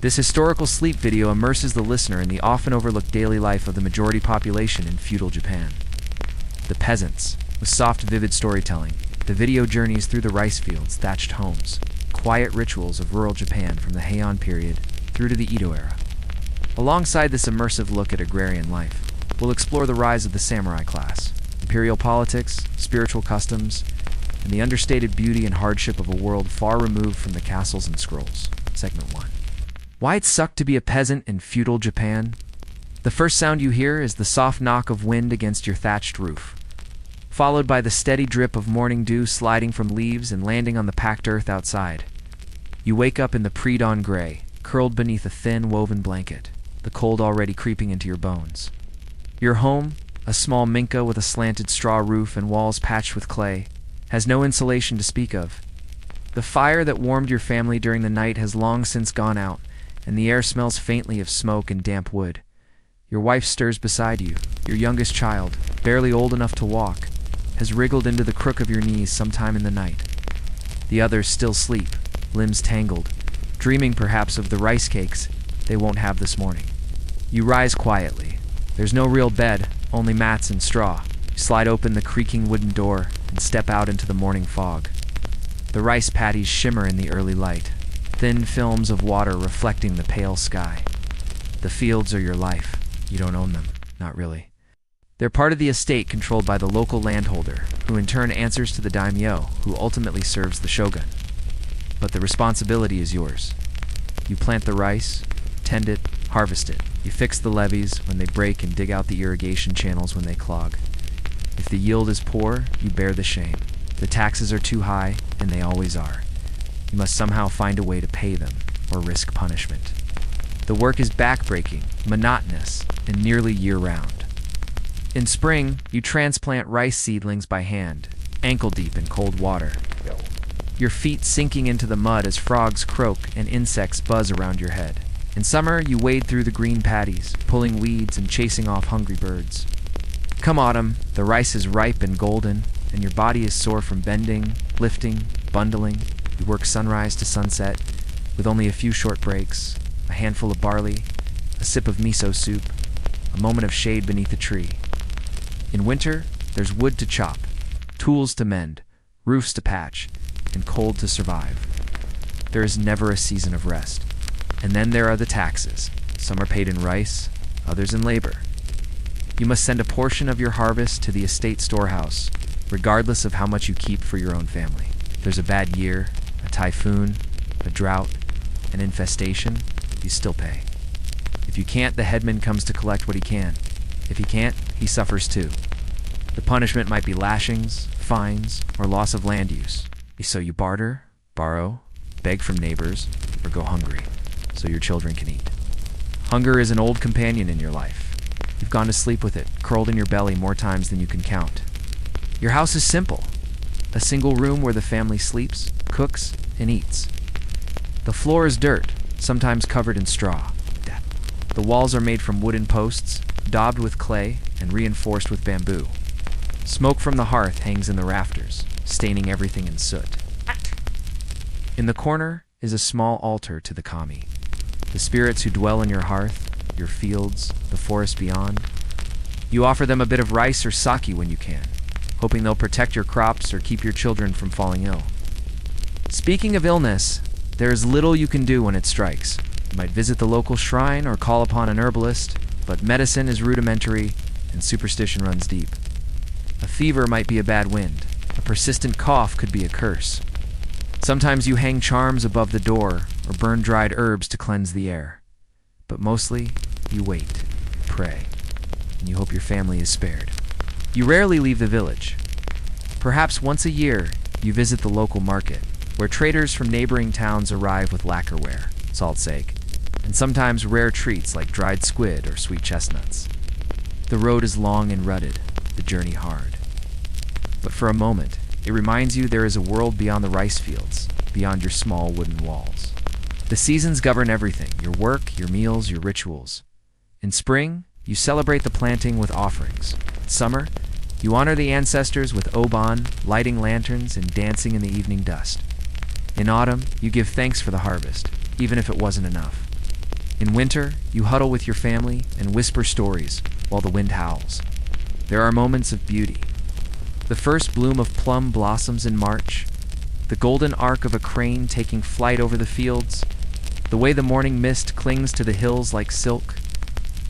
This historical sleep video immerses the listener in the often overlooked daily life of the majority population in feudal Japan. The peasants, with soft, vivid storytelling, the video journeys through the rice fields, thatched homes, quiet rituals of rural Japan from the Heian period through to the Edo era. Alongside this immersive look at agrarian life, we'll explore the rise of the samurai class, imperial politics, spiritual customs, and the understated beauty and hardship of a world far removed from the castles and scrolls. Segment 1. Why it sucked to be a peasant in feudal Japan? The first sound you hear is the soft knock of wind against your thatched roof, followed by the steady drip of morning dew sliding from leaves and landing on the packed earth outside. You wake up in the pre-dawn gray, curled beneath a thin, woven blanket, the cold already creeping into your bones. Your home, a small minka with a slanted straw roof and walls patched with clay, has no insulation to speak of. The fire that warmed your family during the night has long since gone out, and the air smells faintly of smoke and damp wood. Your wife stirs beside you. Your youngest child, barely old enough to walk, has wriggled into the crook of your knees sometime in the night. The others still sleep, limbs tangled, dreaming perhaps of the rice cakes they won't have this morning. You rise quietly. There's no real bed, only mats and straw. You slide open the creaking wooden door and step out into the morning fog. The rice paddies shimmer in the early light, thin films of water reflecting the pale sky. The fields are your life. You don't own them, not really. They're part of the estate controlled by the local landholder, who in turn answers to the daimyo, who ultimately serves the shogun. But the responsibility is yours. You plant the rice, tend it, harvest it. You fix the levees when they break and dig out the irrigation channels when they clog. If the yield is poor, you bear the shame. The taxes are too high, and they always are. You must somehow find a way to pay them, or risk punishment. The work is backbreaking, monotonous, and nearly year-round. In spring, you transplant rice seedlings by hand, ankle-deep in cold water. Your feet sinking into the mud as frogs croak and insects buzz around your head. In summer, you wade through the green paddies, pulling weeds and chasing off hungry birds. Come autumn, the rice is ripe and golden, and your body is sore from bending, lifting, bundling. You work sunrise to sunset, with only a few short breaks, a handful of barley, a sip of miso soup, a moment of shade beneath a tree. In winter, there's wood to chop, tools to mend, roofs to patch, and cold to survive. There is never a season of rest. And then there are the taxes. Some are paid in rice, others in labor. You must send a portion of your harvest to the estate storehouse, regardless of how much you keep for your own family. There's a bad year, a typhoon, a drought, an infestation, you still pay. If you can't, the headman comes to collect what he can. If he can't, he suffers too. The punishment might be lashings, fines, or loss of land use. So you barter, borrow, beg from neighbors, or go hungry, so your children can eat. Hunger is an old companion in your life. You've gone to sleep with it, curled in your belly more times than you can count. Your house is simple. A single room where the family sleeps, cooks, and eats. The floor is dirt, sometimes covered in straw. The walls are made from wooden posts, daubed with clay, and reinforced with bamboo. Smoke from the hearth hangs in the rafters, staining everything in soot. In the corner is a small altar to the kami, the spirits who dwell in your hearth, your fields, the forest beyond. You offer them a bit of rice or sake when you can, hoping they'll protect your crops or keep your children from falling ill. Speaking of illness, there is little you can do when it strikes. You might visit the local shrine or call upon an herbalist, but medicine is rudimentary and superstition runs deep. A fever might be a bad wind. A persistent cough could be a curse. Sometimes you hang charms above the door or burn dried herbs to cleanse the air. But mostly, you wait, pray, and you hope your family is spared. You rarely leave the village. Perhaps once a year, you visit the local market, where traders from neighboring towns arrive with lacquerware, salt's egg, and sometimes rare treats like dried squid or sweet chestnuts. The road is long and rutted, the journey hard. But for a moment, it reminds you there is a world beyond the rice fields, beyond your small wooden walls. The seasons govern everything, your work, your meals, your rituals. In spring, you celebrate the planting with offerings. In summer, you honor the ancestors with oban, lighting lanterns, and dancing in the evening dust. In autumn, you give thanks for the harvest, even if it wasn't enough. In winter, you huddle with your family and whisper stories while the wind howls. There are moments of beauty. The first bloom of plum blossoms in March, the golden arc of a crane taking flight over the fields, the way the morning mist clings to the hills like silk.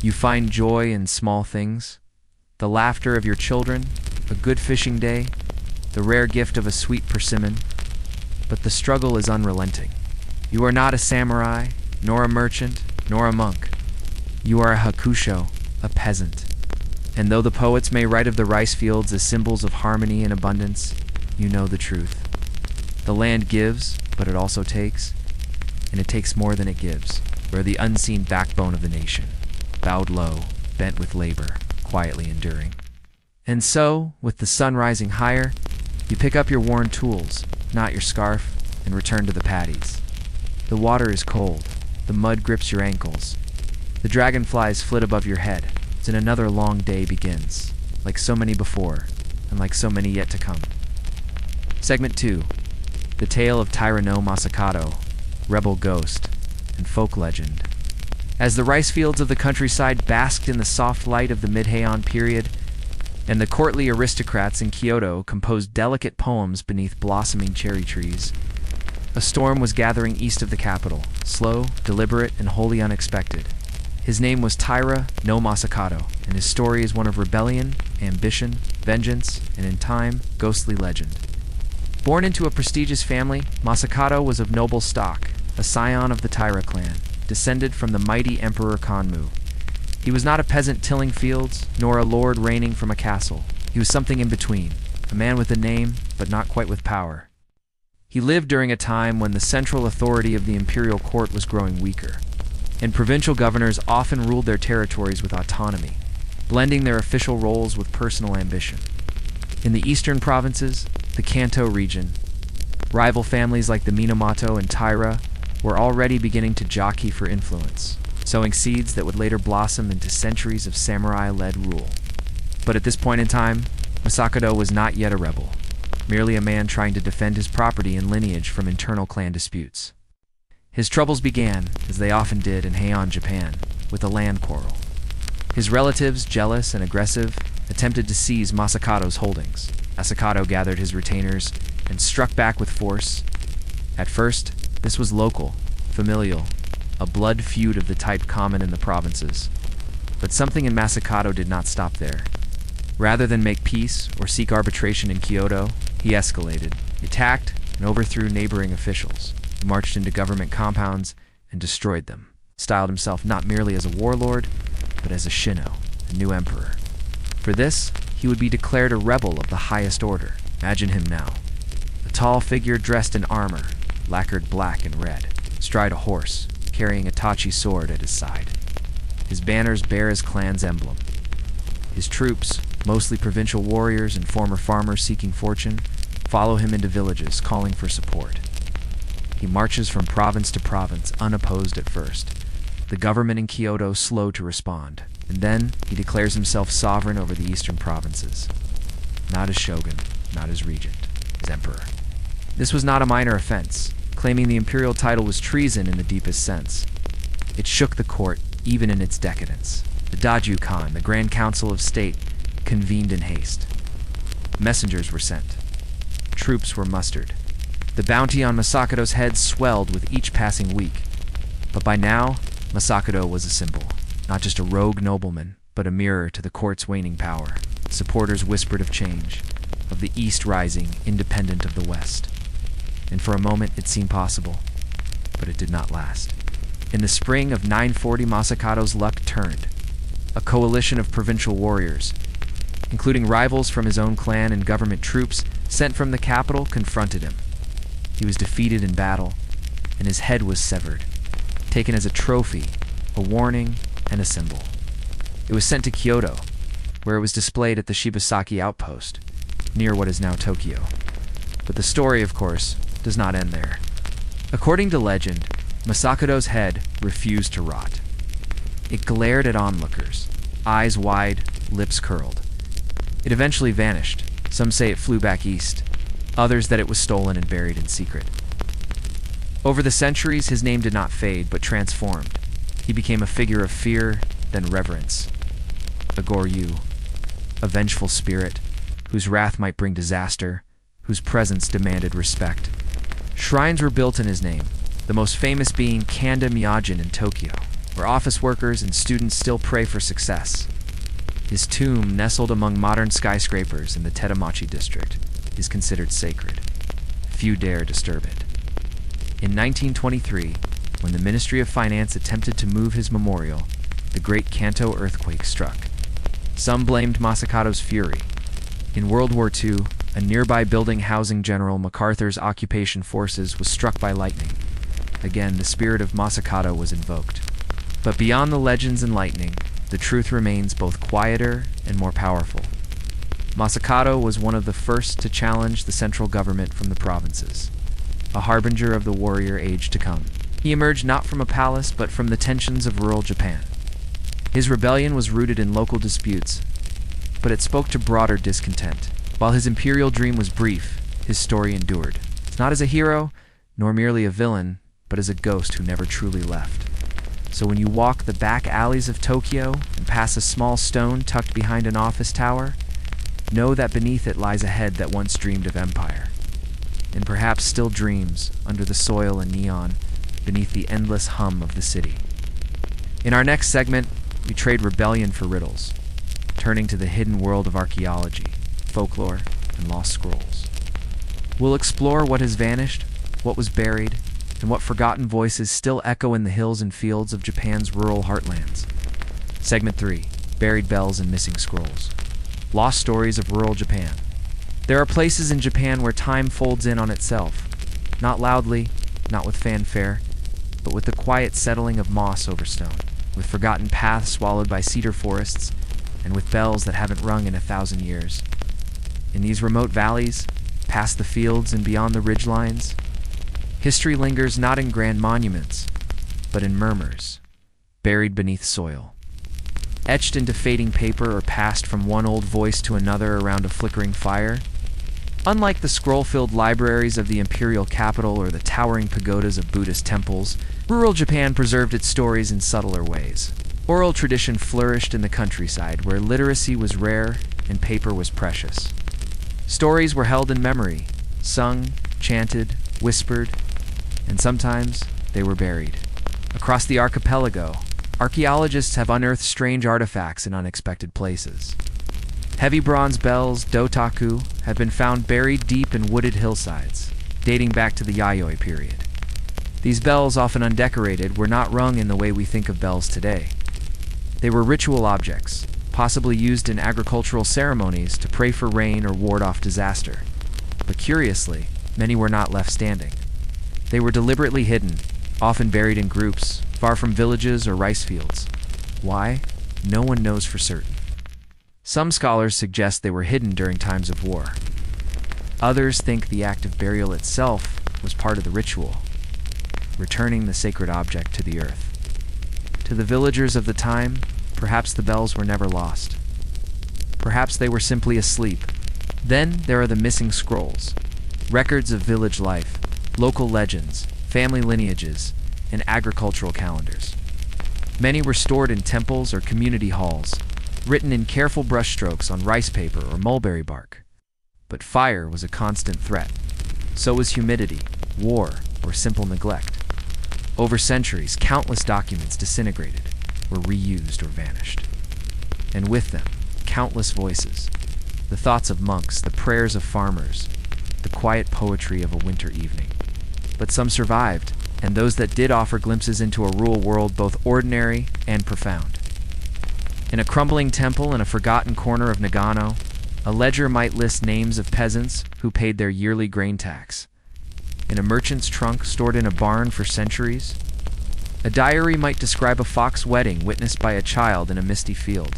You find joy in small things, the laughter of your children, a good fishing day, the rare gift of a sweet persimmon. But the struggle is unrelenting. You are not a samurai, nor a merchant, nor a monk. You are a hakusho, a peasant. And though the poets may write of the rice fields as symbols of harmony and abundance, you know the truth. The land gives, but it also takes, and it takes more than it gives. We're the unseen backbone of the nation, bowed low, bent with labor, quietly enduring. And so, with the sun rising higher, you pick up your worn tools, knot your scarf, and return to the paddies. The water is cold, the mud grips your ankles, the dragonflies flit above your head, and another long day begins, like so many before, and like so many yet to come. Segment 2. The Tale of Taira no Masakato, Rebel Ghost, and Folk Legend. As the rice fields of the countryside basked in the soft light of the mid-Heian period, and the courtly aristocrats in Kyoto composed delicate poems beneath blossoming cherry trees, a storm was gathering east of the capital, slow, deliberate, and wholly unexpected. His name was Taira no Masakato, and his story is one of rebellion, ambition, vengeance, and in time, ghostly legend. Born into a prestigious family, Masakato was of noble stock, a scion of the Taira clan, descended from the mighty Emperor Kanmu. He was not a peasant tilling fields, nor a lord reigning from a castle. He was something in between, a man with a name, but not quite with power. He lived during a time when the central authority of the imperial court was growing weaker, and provincial governors often ruled their territories with autonomy, blending their official roles with personal ambition. In the eastern provinces, the Kanto region, rival families like the Minamoto and Taira were already beginning to jockey for influence, sowing seeds that would later blossom into centuries of samurai-led rule. But at this point in time, Masakato was not yet a rebel, merely a man trying to defend his property and lineage from internal clan disputes. His troubles began, as they often did in Heian, Japan, with a land quarrel. His relatives, jealous and aggressive, attempted to seize Masakato's holdings. Masakato gathered his retainers and struck back with force. At first, this was local, familial, a blood feud of the type common in the provinces. But something in Masakato did not stop there. Rather than make peace or seek arbitration in Kyoto, he escalated. He attacked and overthrew neighboring officials. He marched into government compounds and destroyed them. Styled himself not merely as a warlord, but as a Shino, a new emperor. For this, he would be declared a rebel of the highest order. Imagine him now. A tall figure dressed in armor, lacquered black and red, astride a horse, carrying a tachi sword at his side. His banners bear his clan's emblem. His troops, mostly provincial warriors and former farmers seeking fortune, follow him into villages, calling for support. He marches from province to province, unopposed at first, the government in Kyoto slow to respond, and then he declares himself sovereign over the eastern provinces. Not as shogun, not as regent, as emperor. This was not a minor offense. Claiming the imperial title was treason in the deepest sense. It shook the court, even in its decadence. The Daju Khan, the Grand Council of State, convened in haste. Messengers were sent. Troops were mustered. The bounty on Masakato's head swelled with each passing week. But by now, Masakato was a symbol. Not just a rogue nobleman, but a mirror to the court's waning power. Supporters whispered of change, of the East rising, independent of the West. And for a moment it seemed possible, but it did not last. In the spring of 940, Masakato's luck turned. A coalition of provincial warriors, including rivals from his own clan and government troops sent from the capital, confronted him. He was defeated in battle, and his head was severed, taken as a trophy, a warning, and a symbol. It was sent to Kyoto, where it was displayed at the Shibasaki outpost, near what is now Tokyo. But the story, of course, does not end there. According to legend, Masakato's head refused to rot. It glared at onlookers, eyes wide, lips curled. It eventually vanished. Some say it flew back east, others that it was stolen and buried in secret. Over the centuries, his name did not fade, but transformed. He became a figure of fear, then reverence. A Goryu, a vengeful spirit, whose wrath might bring disaster, whose presence demanded respect. Shrines were built in his name, the most famous being Kanda Miyajin in Tokyo, where office workers and students still pray for success. His tomb, nestled among modern skyscrapers in the Tetamachi district, is considered sacred. Few dare disturb it. In 1923, when the Ministry of Finance attempted to move his memorial, the Great Kanto earthquake struck. Some blamed Masakato's fury. In World War II, a nearby building housing General MacArthur's occupation forces was struck by lightning. Again, the spirit of Masakato was invoked. But beyond the legends and lightning, the truth remains both quieter and more powerful. Masakato was one of the first to challenge the central government from the provinces, a harbinger of the warrior age to come. He emerged not from a palace, but from the tensions of rural Japan. His rebellion was rooted in local disputes, but it spoke to broader discontent. While his imperial dream was brief, his story endured. Not as a hero, nor merely a villain, but as a ghost who never truly left. So when you walk the back alleys of Tokyo and pass a small stone tucked behind an office tower, know that beneath it lies a head that once dreamed of empire, and perhaps still dreams under the soil and neon beneath the endless hum of the city. In our next segment, we trade rebellion for riddles, turning to the hidden world of archaeology, folklore, and lost scrolls. We'll explore what has vanished, what was buried, and what forgotten voices still echo in the hills and fields of Japan's rural heartlands. Segment 3, Buried Bells and Missing Scrolls. Lost stories of rural Japan. There are places in Japan where time folds in on itself, not loudly, not with fanfare, but with the quiet settling of moss over stone, with forgotten paths swallowed by cedar forests, and with bells that haven't rung in 1,000 years. In these remote valleys, past the fields and beyond the ridgelines, history lingers not in grand monuments, but in murmurs, buried beneath soil. Etched into fading paper or passed from one old voice to another around a flickering fire, unlike the scroll-filled libraries of the imperial capital or the towering pagodas of Buddhist temples, rural Japan preserved its stories in subtler ways. Oral tradition flourished in the countryside, where literacy was rare and paper was precious. Stories were held in memory, sung, chanted, whispered, and sometimes they were buried. Across the archipelago, archaeologists have unearthed strange artifacts in unexpected places. Heavy bronze bells, dotaku, have been found buried deep in wooded hillsides, dating back to the Yayoi period. These bells, often undecorated, were not rung in the way we think of bells today. They were ritual objects, possibly used in agricultural ceremonies to pray for rain or ward off disaster. But curiously, many were not left standing. They were deliberately hidden, often buried in groups, far from villages or rice fields. Why? No one knows for certain. Some scholars suggest they were hidden during times of war. Others think the act of burial itself was part of the ritual, returning the sacred object to the earth. To the villagers of the time, perhaps the bells were never lost. Perhaps they were simply asleep. Then there are the missing scrolls, records of village life, local legends, family lineages, and agricultural calendars. Many were stored in temples or community halls, written in careful brushstrokes on rice paper or mulberry bark. But fire was a constant threat. So was humidity, war, or simple neglect. Over centuries, countless documents disintegrated, were reused or vanished. And with them, countless voices, the thoughts of monks, the prayers of farmers, the quiet poetry of a winter evening. But some survived, and those that did offer glimpses into a rural world both ordinary and profound. In a crumbling temple in a forgotten corner of Nagano, a ledger might list names of peasants who paid their yearly grain tax. In a merchant's trunk stored in a barn for centuries, a diary might describe a fox wedding witnessed by a child in a misty field,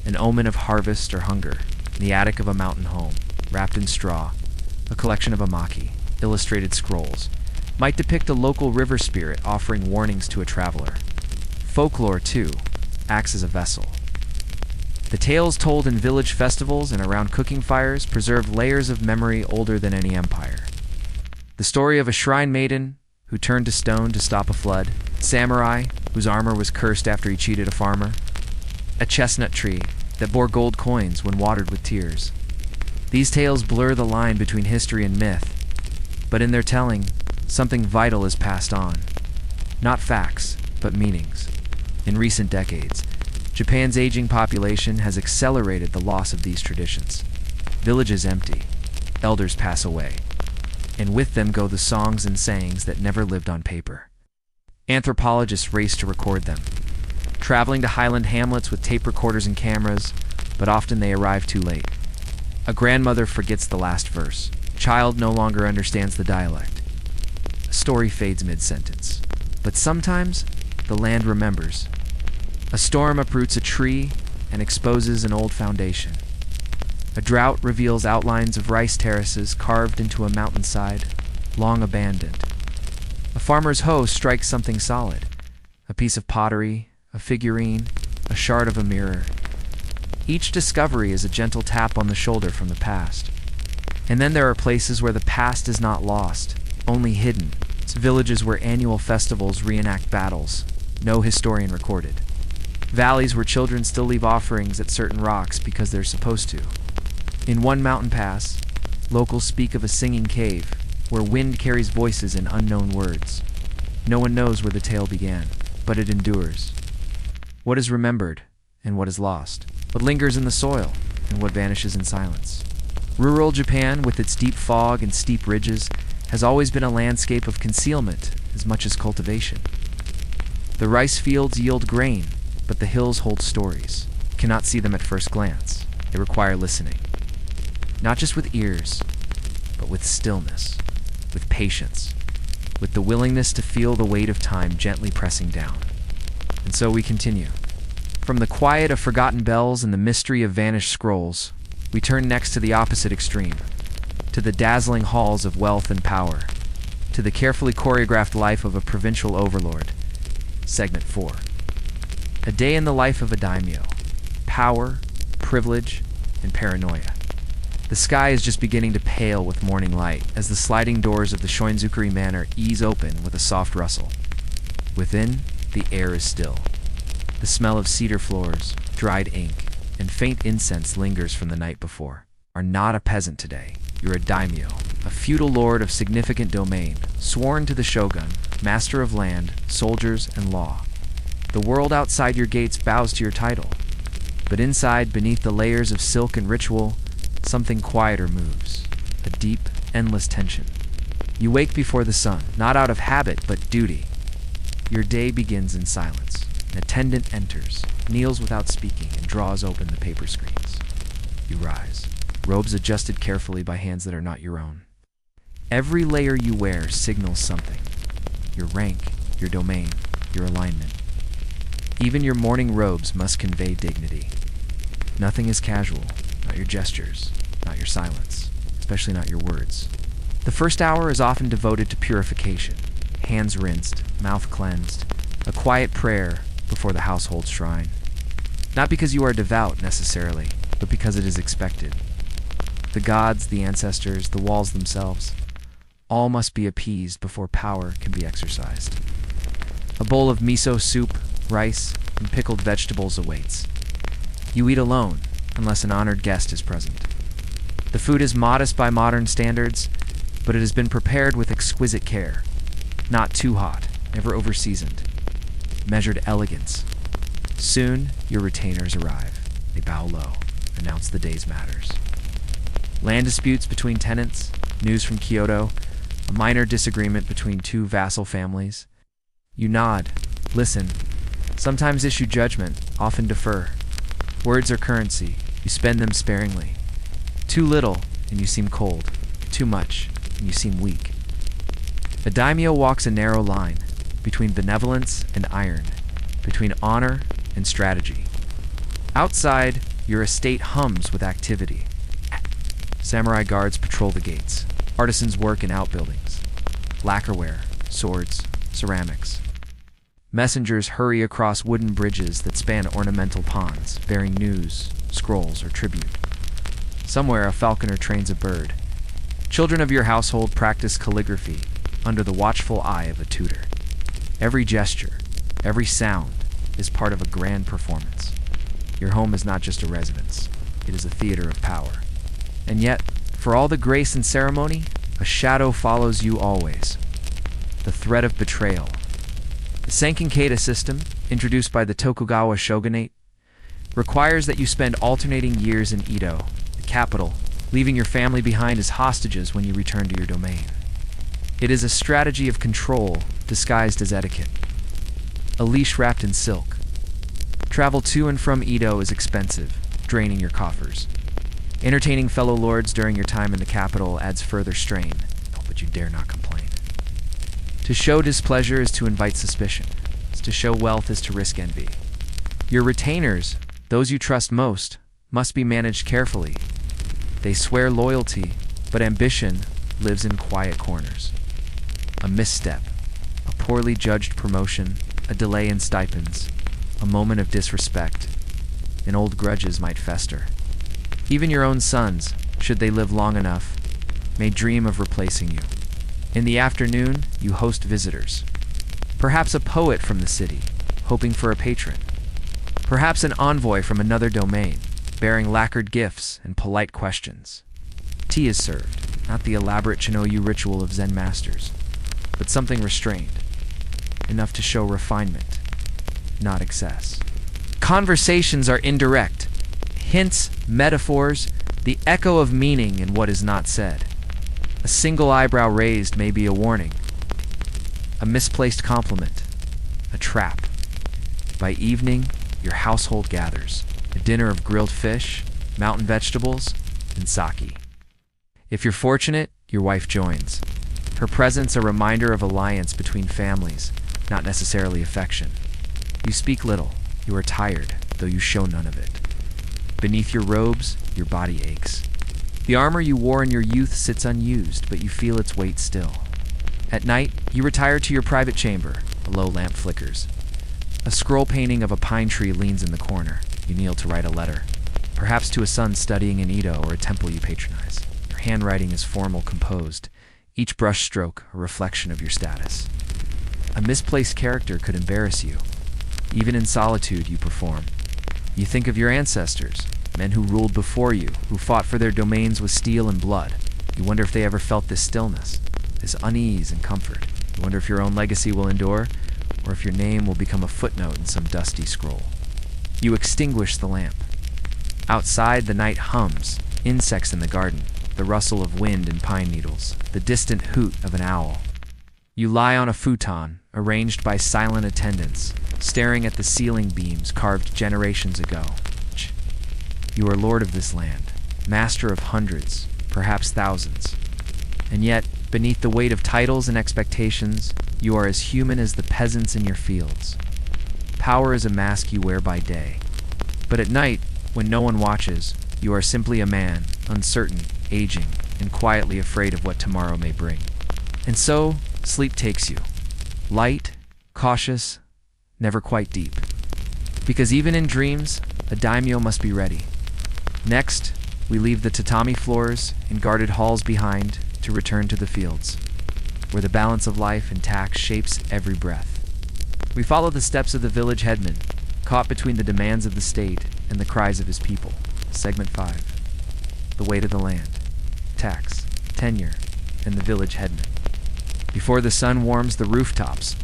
an omen of harvest or hunger, in the attic of a mountain home, wrapped in straw. A collection of amaki, illustrated scrolls, might depict a local river spirit offering warnings to a traveler. Folklore, too, acts as a vessel. The tales told in village festivals and around cooking fires preserve layers of memory older than any empire. The story of a shrine maiden who turned to stone to stop a flood, samurai whose armor was cursed after he cheated a farmer, a chestnut tree that bore gold coins when watered with tears. These tales blur the line between history and myth, but in their telling, something vital is passed on. Not facts, but meanings. In recent decades, Japan's aging population has accelerated the loss of these traditions. Villages empty, elders pass away, and with them go the songs and sayings that never lived on paper. Anthropologists race to record them, traveling to highland hamlets with tape recorders and cameras, but often they arrive too late. A grandmother forgets the last verse. Child no longer understands the dialect. A story fades mid-sentence. But sometimes, the land remembers. A storm uproots a tree and exposes an old foundation. A drought reveals outlines of rice terraces carved into a mountainside, long abandoned. A farmer's hoe strikes something solid. A piece of pottery, a figurine, a shard of a mirror. Each discovery is a gentle tap on the shoulder from the past. And then there are places where the past is not lost, only hidden. It's villages where annual festivals reenact battles, no historian recorded. Valleys where children still leave offerings at certain rocks because they're supposed to. In one mountain pass, locals speak of a singing cave, where wind carries voices in unknown words. No one knows where the tale began, but it endures. What is remembered, and what is lost? What lingers in the soil, and what vanishes in silence? Rural Japan, with its deep fog and steep ridges, has always been a landscape of concealment as much as cultivation. The rice fields yield grain, but the hills hold stories. You cannot see them at first glance. They require listening. Not just with ears, but with stillness, with patience, with the willingness to feel the weight of time gently pressing down. And so we continue. From the quiet of forgotten bells and the mystery of vanished scrolls, we turn next to the opposite extreme, to the dazzling halls of wealth and power, to the carefully choreographed life of a provincial overlord. Segment 4. A day in the life of a daimyo. Power, privilege, and paranoia. The sky is just beginning to pale with morning light as the sliding doors of the Shoinzukuri Manor ease open with a soft rustle. Within, the air is still. The smell of cedar floors, dried ink, and faint incense lingers from the night before. Are not a peasant today. You're a daimyo, a feudal lord of significant domain, sworn to the shogun, master of land, soldiers, and law. The world outside your gates bows to your title. But inside, beneath the layers of silk and ritual, something quieter moves. A deep, endless tension. You wake before the sun, not out of habit, but duty. Your day begins in silence. An attendant enters, kneels without speaking, and draws open the paper screens. You rise, robes adjusted carefully by hands that are not your own. Every layer you wear signals something. Your rank, your domain, your alignment. Even your morning robes must convey dignity. Nothing is casual, not your gestures, not your silence, especially not your words. The first hour is often devoted to purification, hands rinsed, mouth cleansed, a quiet prayer before the household shrine. Not because you are devout, necessarily, but because it is expected. The gods, the ancestors, the walls themselves, all must be appeased before power can be exercised. A bowl of miso soup, rice, and pickled vegetables awaits. You eat alone, unless an honored guest is present. The food is modest by modern standards, but it has been prepared with exquisite care. Not too hot, never overseasoned. Measured elegance. Soon, your retainers arrive. They bow low, announce the day's matters. Land disputes between tenants, news from Kyoto, a minor disagreement between two vassal families. You nod, listen, sometimes issue judgment, often defer. Words are currency, you spend them sparingly. Too little, and you seem cold. Too much, and you seem weak. A daimyo walks a narrow line between benevolence and iron, between honor and strategy. Outside, your estate hums with activity. Samurai guards patrol the gates. Artisans work in outbuildings. Lacquerware, swords, ceramics. Messengers hurry across wooden bridges that span ornamental ponds, bearing news, scrolls, or tribute. Somewhere a falconer trains a bird. Children of your household practice calligraphy under the watchful eye of a tutor. Every gesture, Every sound is part of a grand performance. Your home is not just a residence, it is a theater of power. And yet, for all the grace and ceremony, a shadow follows you always. The threat of betrayal. The Sankankata system, introduced by the Tokugawa shogunate, requires that you spend alternating years in Edo, the capital, leaving your family behind as hostages when you return to your domain. It is a strategy of control disguised as etiquette. A leash wrapped in silk. Travel to and from Edo is expensive, draining your coffers. Entertaining fellow lords during your time in the capital adds further strain, but you dare not complain. To show displeasure is to invite suspicion. To show wealth is to risk envy. Your retainers, those you trust most, must be managed carefully. They swear loyalty, but ambition lives in quiet corners. A misstep, a poorly judged promotion, a delay in stipends, a moment of disrespect, and old grudges might fester. Even your own sons, should they live long enough, may dream of replacing you. In the afternoon, you host visitors. Perhaps a poet from the city, hoping for a patron. Perhaps an envoy from another domain, bearing lacquered gifts and polite questions. Tea is served, not the elaborate Chinoyu ritual of Zen masters, but something restrained, enough to show refinement, not excess. Conversations are indirect. Hints, metaphors, the echo of meaning in what is not said. A single eyebrow raised may be a warning. A misplaced compliment, a trap. By evening, your household gathers. A dinner of grilled fish, mountain vegetables, and sake. If you're fortunate, your wife joins. Her presence a reminder of alliance between families, not necessarily affection. You speak little. You are tired, though you show none of it. Beneath your robes, your body aches. The armor you wore in your youth sits unused, but you feel its weight still. At night, you retire to your private chamber. A low lamp flickers. A scroll painting of a pine tree leans in the corner. You kneel to write a letter, perhaps to a son studying in Edo or a temple you patronize. Your handwriting is formal, composed, each brush stroke a reflection of your status. A misplaced character could embarrass you. Even in solitude, you perform. You think of your ancestors, men who ruled before you, who fought for their domains with steel and blood. You wonder if they ever felt this stillness, this unease and comfort. You wonder if your own legacy will endure, or if your name will become a footnote in some dusty scroll. You extinguish the lamp. Outside, the night hums, insects in the garden, the rustle of wind in pine needles, the distant hoot of an owl. You lie on a futon, arranged by silent attendants, staring at the ceiling beams carved generations ago. You are lord of this land, master of hundreds, perhaps thousands. And yet, beneath the weight of titles and expectations, you are as human as the peasants in your fields. Power is a mask you wear by day. But at night, when no one watches, you are simply a man, uncertain, aging, and quietly afraid of what tomorrow may bring. And so, sleep takes you. Light, cautious, never quite deep. Because even in dreams, a daimyo must be ready. Next, we leave the tatami floors and guarded halls behind to return to the fields, where the balance of life and tax shapes every breath. We follow the steps of the village headman, caught between the demands of the state and the cries of his people. Segment 5. The weight of the land, tax, tenure, and the village headman. Before the sun warms the rooftops,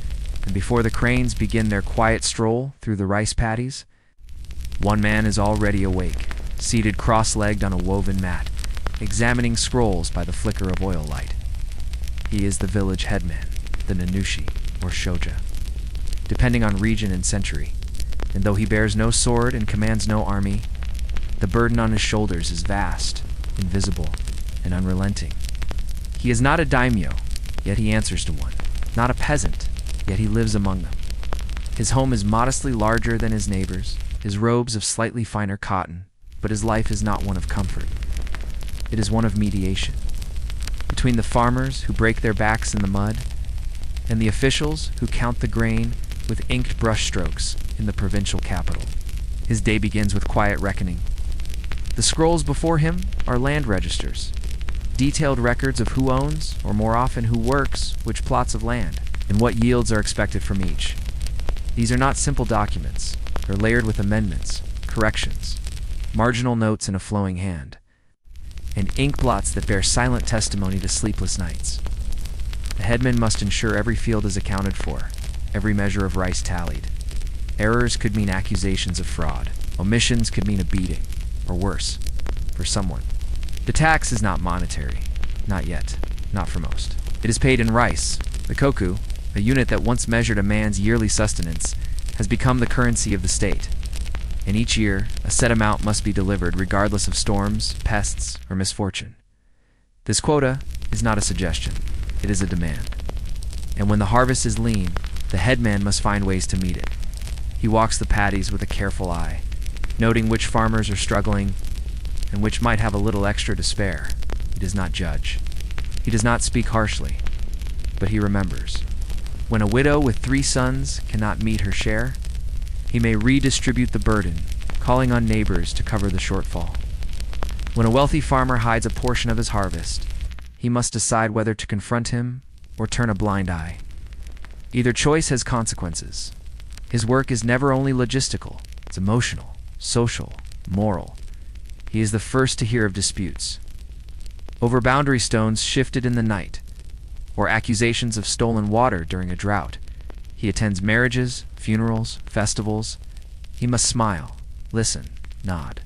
and before the cranes begin their quiet stroll through the rice paddies, one man is already awake, seated cross-legged on a woven mat, examining scrolls by the flicker of oil light. He is the village headman, the nanushi, or shoja, depending on region and century, and though he bears no sword and commands no army, the burden on his shoulders is vast, invisible, and unrelenting. He is not a daimyo, yet he answers to one, not a peasant, yet he lives among them. His home is modestly larger than his neighbors, his robes of slightly finer cotton, but his life is not one of comfort. It is one of mediation. Between the farmers who break their backs in the mud, and the officials who count the grain with inked brushstrokes in the provincial capital. His day begins with quiet reckoning. The scrolls before him are land registers, detailed records of who owns, or more often who works, which plots of land, and what yields are expected from each. These are not simple documents. They're layered with amendments, corrections, marginal notes in a flowing hand, and ink blots that bear silent testimony to sleepless nights. The headman must ensure every field is accounted for, every measure of rice tallied. Errors could mean accusations of fraud. Omissions could mean a beating, or worse, for someone. The tax is not monetary. Not yet. Not for most. It is paid in rice. The koku, a unit that once measured a man's yearly sustenance, has become the currency of the state. And each year, a set amount must be delivered regardless of storms, pests, or misfortune. This quota is not a suggestion. It is a demand. And when the harvest is lean, the headman must find ways to meet it. He walks the paddies with a careful eye, noting which farmers are struggling and which might have a little extra to spare. He does not judge. He does not speak harshly, but he remembers. When a widow with 3 sons cannot meet her share, he may redistribute the burden, calling on neighbors to cover the shortfall. When a wealthy farmer hides a portion of his harvest, he must decide whether to confront him or turn a blind eye. Either choice has consequences. His work is never only logistical, it's emotional, social, moral. He is the first to hear of disputes over boundary stones shifted in the night, or accusations of stolen water during a drought. He attends marriages, funerals, festivals. He must smile, listen, nod.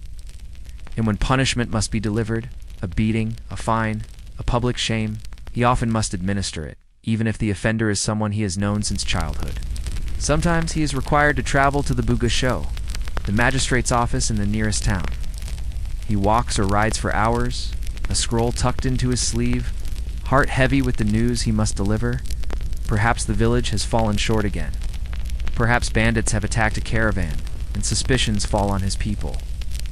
And when punishment must be delivered, a beating, a fine, a public shame, he often must administer it, even if the offender is someone he has known since childhood. Sometimes he is required to travel to the bugasho, the magistrate's office in the nearest town. He walks or rides for hours, a scroll tucked into his sleeve, heart heavy with the news he must deliver. Perhaps the village has fallen short again. Perhaps bandits have attacked a caravan, and suspicions fall on his people.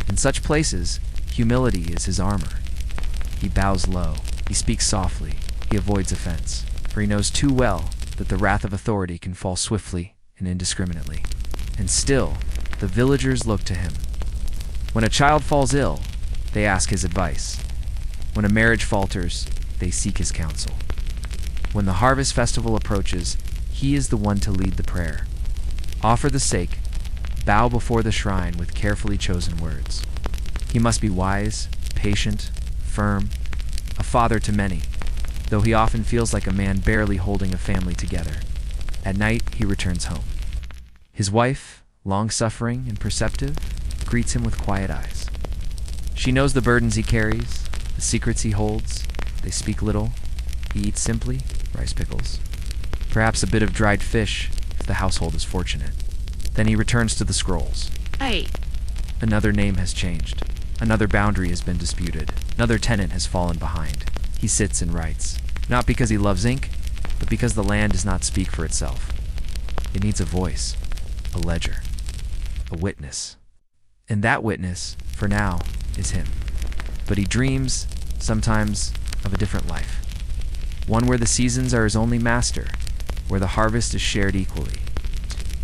In such places, humility is his armor. He bows low, he speaks softly, he avoids offense, for he knows too well that the wrath of authority can fall swiftly and indiscriminately. And still, the villagers look to him. When a child falls ill, they ask his advice. When a marriage falters, they seek his counsel. When the harvest festival approaches, he is the one to lead the prayer. Offer the sake, bow before the shrine with carefully chosen words. He must be wise, patient, firm, a father to many, though he often feels like a man barely holding a family together. At night, he returns home. His wife, long-suffering and perceptive, greets him with quiet eyes. She knows the burdens he carries, the secrets he holds. They speak little. He eats simply, rice pickles, perhaps a bit of dried fish if the household is fortunate. Then he returns to the scrolls. Hey. Another name has changed. Another boundary has been disputed. Another tenant has fallen behind. He sits and writes, not because he loves ink, but because the land does not speak for itself. It needs a voice, a ledger, a witness. And that witness, for now, is him. But he dreams, sometimes, of a different life. One where the seasons are his only master, where the harvest is shared equally,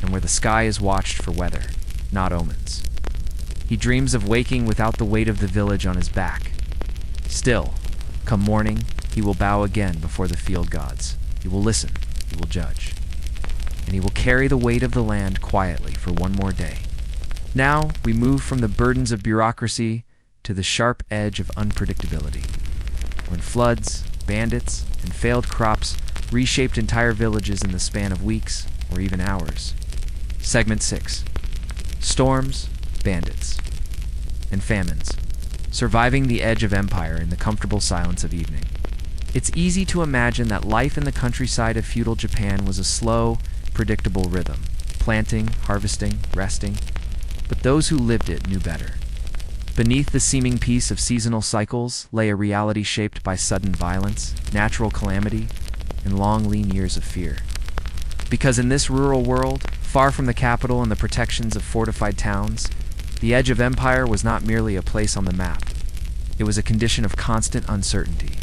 and where the sky is watched for weather, not omens. He dreams of waking without the weight of the village on his back. Still, come morning, he will bow again before the field gods. He will listen, he will judge. And he will carry the weight of the land quietly for one more day. Now, we move from the burdens of bureaucracy to the sharp edge of unpredictability. When floods, bandits, and failed crops reshaped entire villages in the span of weeks or even hours. Segment 6. Storms, bandits, and famines, surviving the edge of empire in the comfortable silence of evening. It's easy to imagine that life in the countryside of feudal Japan was a slow, predictable rhythm, planting, harvesting, resting. But those who lived it knew better. Beneath the seeming peace of seasonal cycles lay a reality shaped by sudden violence, natural calamity, and long, lean years of fear. Because in this rural world, far from the capital and the protections of fortified towns, the edge of empire was not merely a place on the map. It was a condition of constant uncertainty.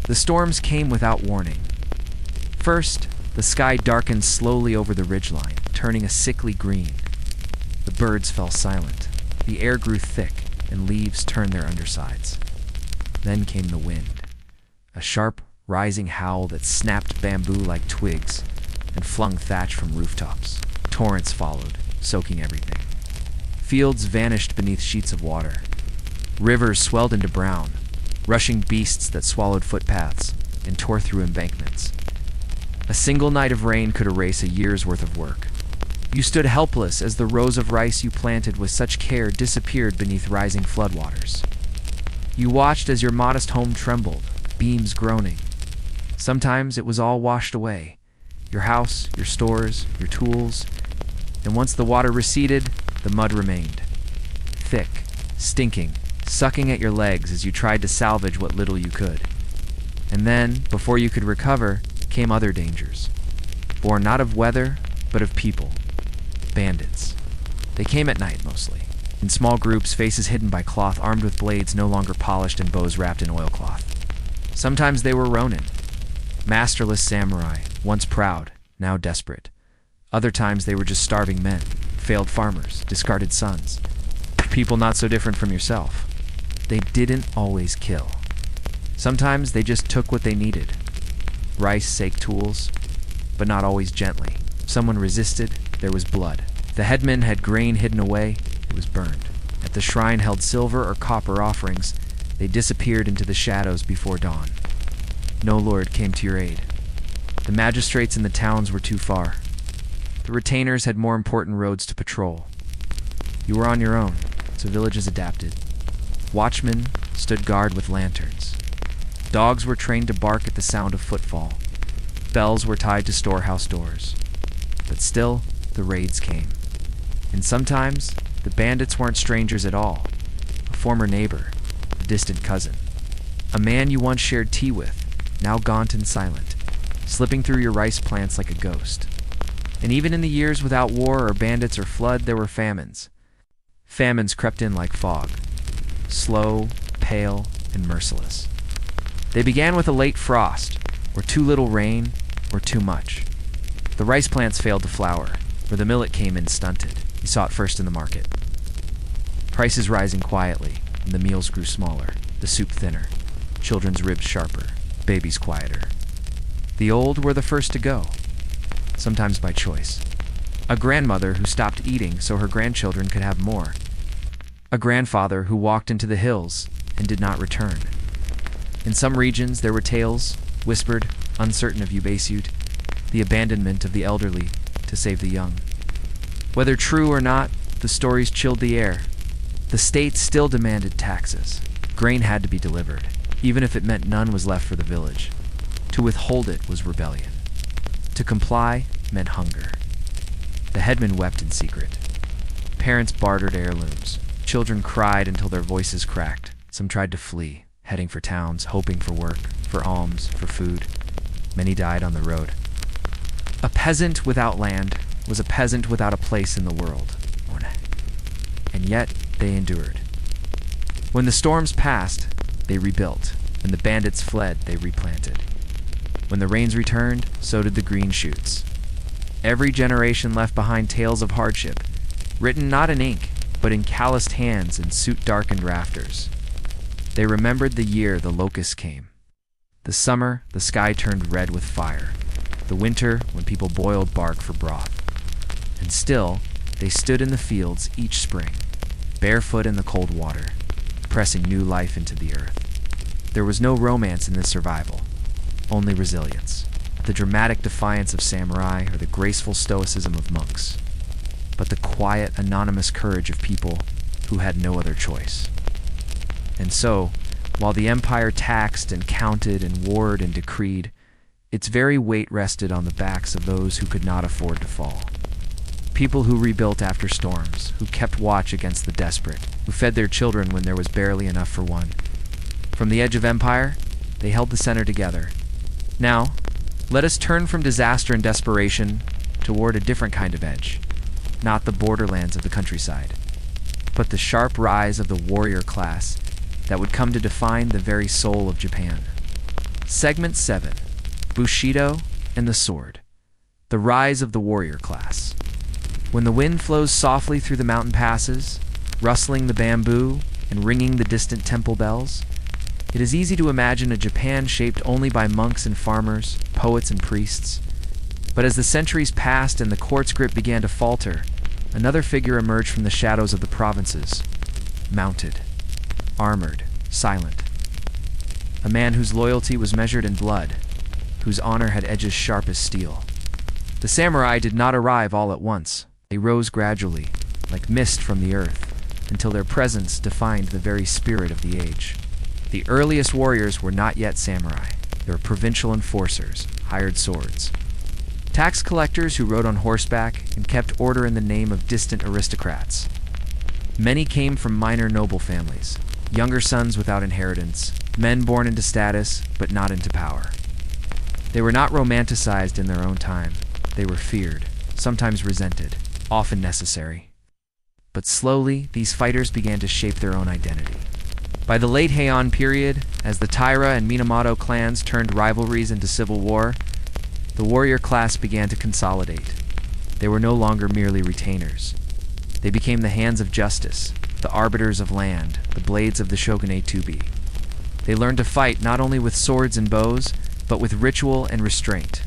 The storms came without warning. First, the sky darkened slowly over the ridgeline, turning a sickly green. The birds fell silent. The air grew thick, and leaves turned their undersides. Then came the wind, a sharp, rising howl that snapped bamboo like twigs and flung thatch from rooftops. Torrents followed, soaking everything. Fields vanished beneath sheets of water. Rivers swelled into brown, rushing beasts that swallowed footpaths and tore through embankments. A single night of rain could erase a year's worth of work. You stood helpless as the rows of rice you planted with such care disappeared beneath rising floodwaters. You watched as your modest home trembled, beams groaning. Sometimes it was all washed away. Your house, your stores, your tools. And once the water receded, the mud remained. Thick, stinking, sucking at your legs as you tried to salvage what little you could. And then, before you could recover, came other dangers. Born not of weather, but of people. Bandits. They came at night, mostly. In small groups, faces hidden by cloth, armed with blades no longer polished and bows wrapped in oilcloth. Sometimes they were Ronin. Masterless samurai, once proud, now desperate. Other times they were just starving men, failed farmers, discarded sons. People not so different from yourself. They didn't always kill. Sometimes they just took what they needed. Rice-sake tools, but not always gently. If someone resisted, there was blood. If the headman had grain hidden away, it was burned. If the shrine held silver or copper offerings, they disappeared into the shadows before dawn. No lord came to your aid. The magistrates in the towns were too far. The retainers had more important roads to patrol. You were on your own, so villages adapted. Watchmen stood guard with lanterns. Dogs were trained to bark at the sound of footfall. Bells were tied to storehouse doors. But still, the raids came. And sometimes, the bandits weren't strangers at all. A former neighbor, a distant cousin. A man you once shared tea with, now gaunt and silent, slipping through your rice plants like a ghost. And even in the years without war or bandits or flood, there were famines. Famines crept in like fog, slow, pale, and merciless. They began with a late frost, or too little rain, or too much. The rice plants failed to flower, or the millet came in stunted. You saw it first in the market. Prices rising quietly, and the meals grew smaller, the soup thinner, children's ribs sharper, babies quieter. The old were the first to go, sometimes by choice. A grandmother who stopped eating so her grandchildren could have more. A grandfather who walked into the hills and did not return. In some regions there were tales, whispered, uncertain of Ubasute, the abandonment of the elderly to save the young. Whether true or not, the stories chilled the air. The state still demanded taxes. Grain had to be delivered, even if it meant none was left for the village. To withhold it was rebellion. To comply meant hunger. The headman wept in secret. Parents bartered heirlooms. Children cried until their voices cracked. Some tried to flee, heading for towns, hoping for work, for alms, for food. Many died on the road. A peasant without land was a peasant without a place in the world. And yet, they endured. When the storms passed, they rebuilt. When the bandits fled, they replanted. When the rains returned, so did the green shoots. Every generation left behind tales of hardship, written not in ink, but in calloused hands and soot-darkened rafters. They remembered the year the locusts came. The summer, the sky turned red with fire. The winter, when people boiled bark for broth. And still, they stood in the fields each spring, barefoot in the cold water, pressing new life into the earth. There was no romance in this survival, only resilience, the dramatic defiance of samurai or the graceful stoicism of monks, but the quiet, anonymous courage of people who had no other choice. And so, while the empire taxed and counted and warred and decreed, its very weight rested on the backs of those who could not afford to fall. People who rebuilt after storms, who kept watch against the desperate, who fed their children when there was barely enough for one. From the edge of empire, they held the center together. Now, let us turn from disaster and desperation toward a different kind of edge, not the borderlands of the countryside, but the sharp rise of the warrior class that would come to define the very soul of Japan. Segment 7. Bushido and the Sword. The rise of the warrior class. When the wind flows softly through the mountain passes, rustling the bamboo and ringing the distant temple bells, it is easy to imagine a Japan shaped only by monks and farmers, poets and priests. But as the centuries passed and the court's grip began to falter, another figure emerged from the shadows of the provinces, mounted, armored, silent. A man whose loyalty was measured in blood, whose honor had edges sharp as steel. The samurai did not arrive all at once. They rose gradually, like mist from the earth, until their presence defined the very spirit of the age. The earliest warriors were not yet samurai. They were provincial enforcers, hired swords. Tax collectors who rode on horseback and kept order in the name of distant aristocrats. Many came from minor noble families, younger sons without inheritance, men born into status but not into power. They were not romanticized in their own time. They were feared, sometimes resented, often necessary. But slowly, these fighters began to shape their own identity. By the late Heian period, as the Taira and Minamoto clans turned rivalries into civil war, the warrior class began to consolidate. They were no longer merely retainers. They became the hands of justice, the arbiters of land, the blades of the shogunate to be. They learned to fight not only with swords and bows, but with ritual and restraint.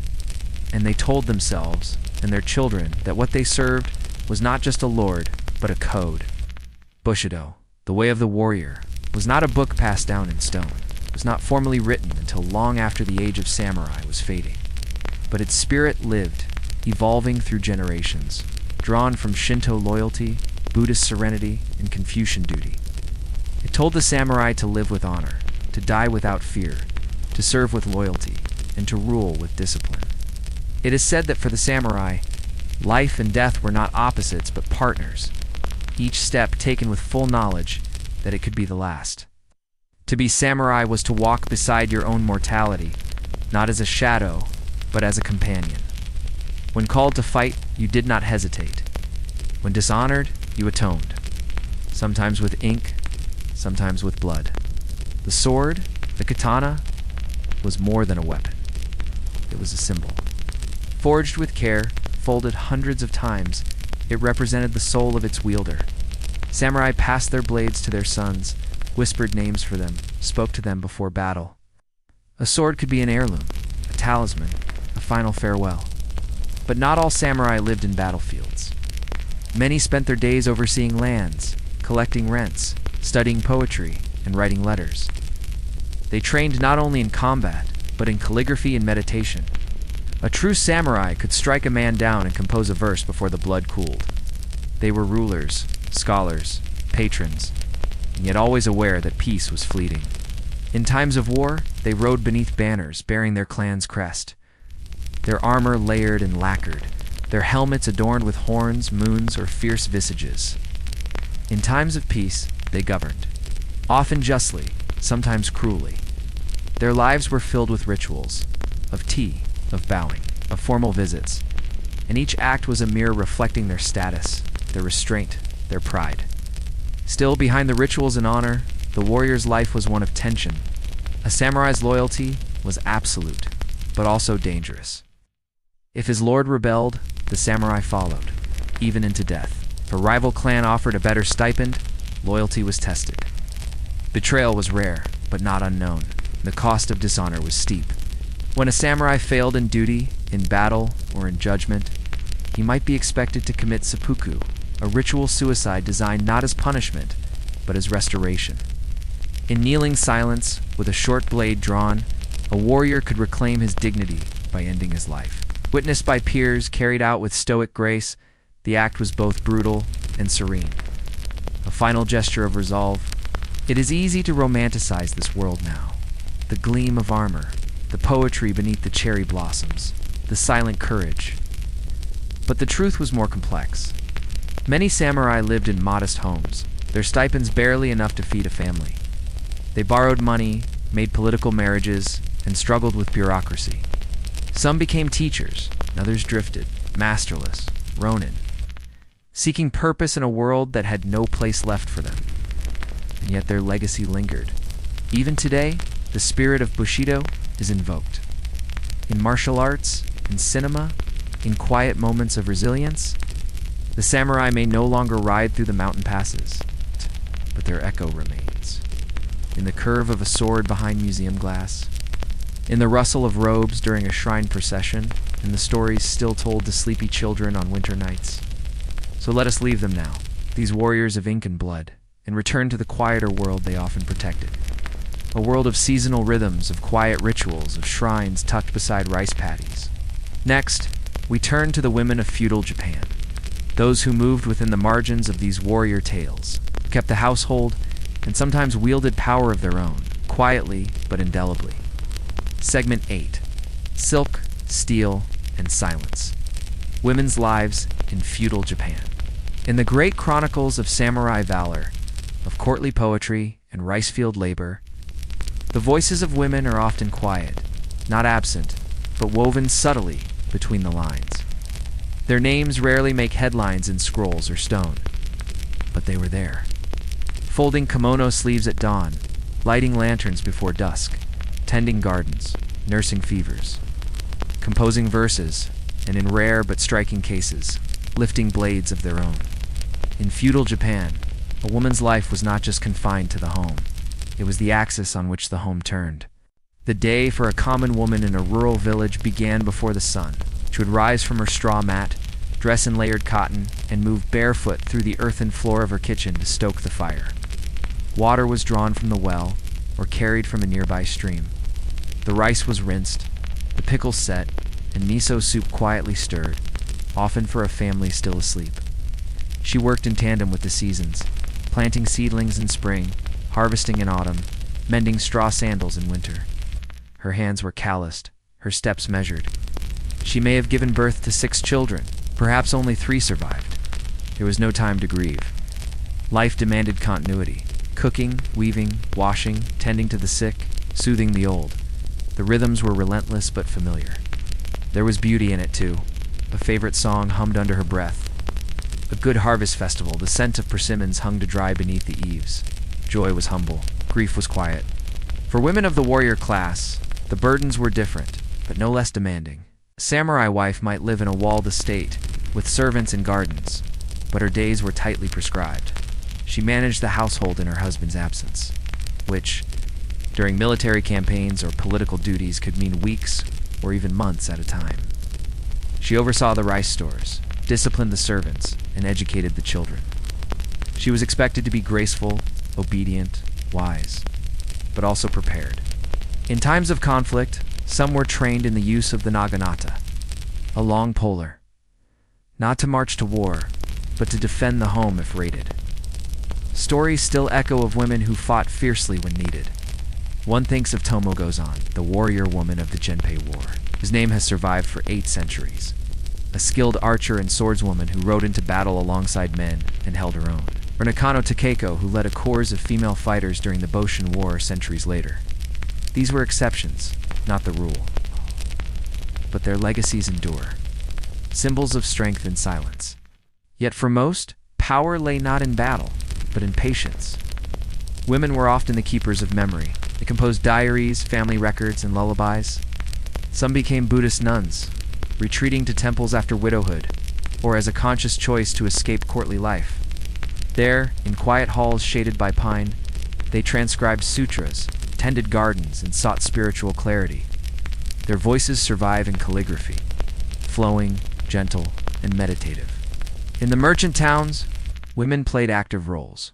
And they told themselves and their children that what they served was not just a lord, but a code. Bushido, the way of the warrior, was not a book passed down in stone. It was not formally written until long after the age of samurai was fading. But its spirit lived, evolving through generations, drawn from Shinto loyalty, Buddhist serenity, and Confucian duty. It told the samurai to live with honor, to die without fear, to serve with loyalty, and to rule with discipline. It is said that for the samurai, life and death were not opposites but partners, each step taken with full knowledge that it could be the last. To be samurai was to walk beside your own mortality, not as a shadow, but as a companion. When called to fight, you did not hesitate. When dishonored, you atoned, sometimes with ink, sometimes with blood. The sword, the katana, was more than a weapon. It was a symbol. Forged with care, folded hundreds of times, it represented the soul of its wielder. Samurai passed their blades to their sons, whispered names for them, spoke to them before battle. A sword could be an heirloom, a talisman, a final farewell. But not all samurai lived in battlefields. Many spent their days overseeing lands, collecting rents, studying poetry, and writing letters. They trained not only in combat, but in calligraphy and meditation. A true samurai could strike a man down and compose a verse before the blood cooled. They were rulers, scholars, patrons, and yet always aware that peace was fleeting. In times of war, they rode beneath banners bearing their clan's crest, their armor layered and lacquered, their helmets adorned with horns, moons, or fierce visages. In times of peace, they governed, often justly, sometimes cruelly. Their lives were filled with rituals, of tea, of bowing, of formal visits, and each act was a mirror reflecting their status, their restraint, their pride. Still, behind the rituals and honor, the warrior's life was one of tension. A samurai's loyalty was absolute, but also dangerous. If his lord rebelled, the samurai followed, even into death. If a rival clan offered a better stipend, loyalty was tested. Betrayal was rare, but not unknown. The cost of dishonor was steep. When a samurai failed in duty, in battle, or in judgment, he might be expected to commit seppuku, a ritual suicide designed not as punishment, but as restoration. In kneeling silence, with a short blade drawn, a warrior could reclaim his dignity by ending his life. Witnessed by peers, carried out with stoic grace, the act was both brutal and serene. A final gesture of resolve. It is easy to romanticize this world now. The gleam of armor, the poetry beneath the cherry blossoms, the silent courage. But the truth was more complex. Many samurai lived in modest homes, their stipends barely enough to feed a family. They borrowed money, made political marriages, and struggled with bureaucracy. Some became teachers, others drifted, masterless, ronin, seeking purpose in a world that had no place left for them. And yet their legacy lingered. Even today, the spirit of Bushido is invoked. In martial arts, in cinema, in quiet moments of resilience, the samurai may no longer ride through the mountain passes, but their echo remains. In the curve of a sword behind museum glass, in the rustle of robes during a shrine procession, and the stories still told to sleepy children on winter nights. So let us leave them now, these warriors of ink and blood, and return to the quieter world they often protected. A world of seasonal rhythms, of quiet rituals, of shrines tucked beside rice paddies. Next, we turn to the women of feudal Japan, those who moved within the margins of these warrior tales, kept the household, and sometimes wielded power of their own, quietly but indelibly. Segment 8. Silk, Steel, and Silence. Women's Lives in Feudal Japan. In the great chronicles of samurai valor, of courtly poetry and rice-field labor, the voices of women are often quiet, not absent, but woven subtly between the lines. Their names rarely make headlines in scrolls or stone, but they were there. Folding kimono sleeves at dawn, lighting lanterns before dusk, tending gardens, nursing fevers, composing verses, and in rare but striking cases, lifting blades of their own. In feudal Japan, a woman's life was not just confined to the home. It was the axis on which the home turned. The day for a common woman in a rural village began before the sun. She would rise from her straw mat, dress in layered cotton, and move barefoot through the earthen floor of her kitchen to stoke the fire. Water was drawn from the well, or carried from a nearby stream. The rice was rinsed, the pickles set, and miso soup quietly stirred, often for a family still asleep. She worked in tandem with the seasons, planting seedlings in spring, harvesting in autumn, mending straw sandals in winter. Her hands were calloused, her steps measured. She may have given birth to 6 children, perhaps only 3 survived. There was no time to grieve. Life demanded continuity. Cooking, weaving, washing, tending to the sick, soothing the old. The rhythms were relentless but familiar. There was beauty in it too. A favorite song hummed under her breath. A good harvest festival, the scent of persimmons hung to dry beneath the eaves. Joy was humble, grief was quiet. For women of the warrior class, the burdens were different, but no less demanding. A samurai wife might live in a walled estate, with servants and gardens, but her days were tightly prescribed. She managed the household in her husband's absence, which, during military campaigns or political duties, could mean weeks or even months at a time. She oversaw the rice stores, disciplined the servants, and educated the children. She was expected to be graceful, obedient, wise, but also prepared. In times of conflict, some were trained in the use of the naginata, a long poler, not to march to war, but to defend the home if raided. Stories still echo of women who fought fiercely when needed. One thinks of Tomo Gozan, the warrior woman of the Genpei War. His name has survived for 8 centuries. A skilled archer and swordswoman who rode into battle alongside men and held her own. Or Nakano Takeko, who led a corps of female fighters during the Boshin War centuries later. These were exceptions, not the rule. But their legacies endure. Symbols of strength and silence. Yet for most, power lay not in battle, but in patience. Women were often the keepers of memory. They composed diaries, family records, and lullabies. Some became Buddhist nuns, retreating to temples after widowhood, or as a conscious choice to escape courtly life. There, in quiet halls shaded by pine, they transcribed sutras, tended gardens, and sought spiritual clarity. Their voices survive in calligraphy, flowing, gentle, and meditative. In the merchant towns, women played active roles.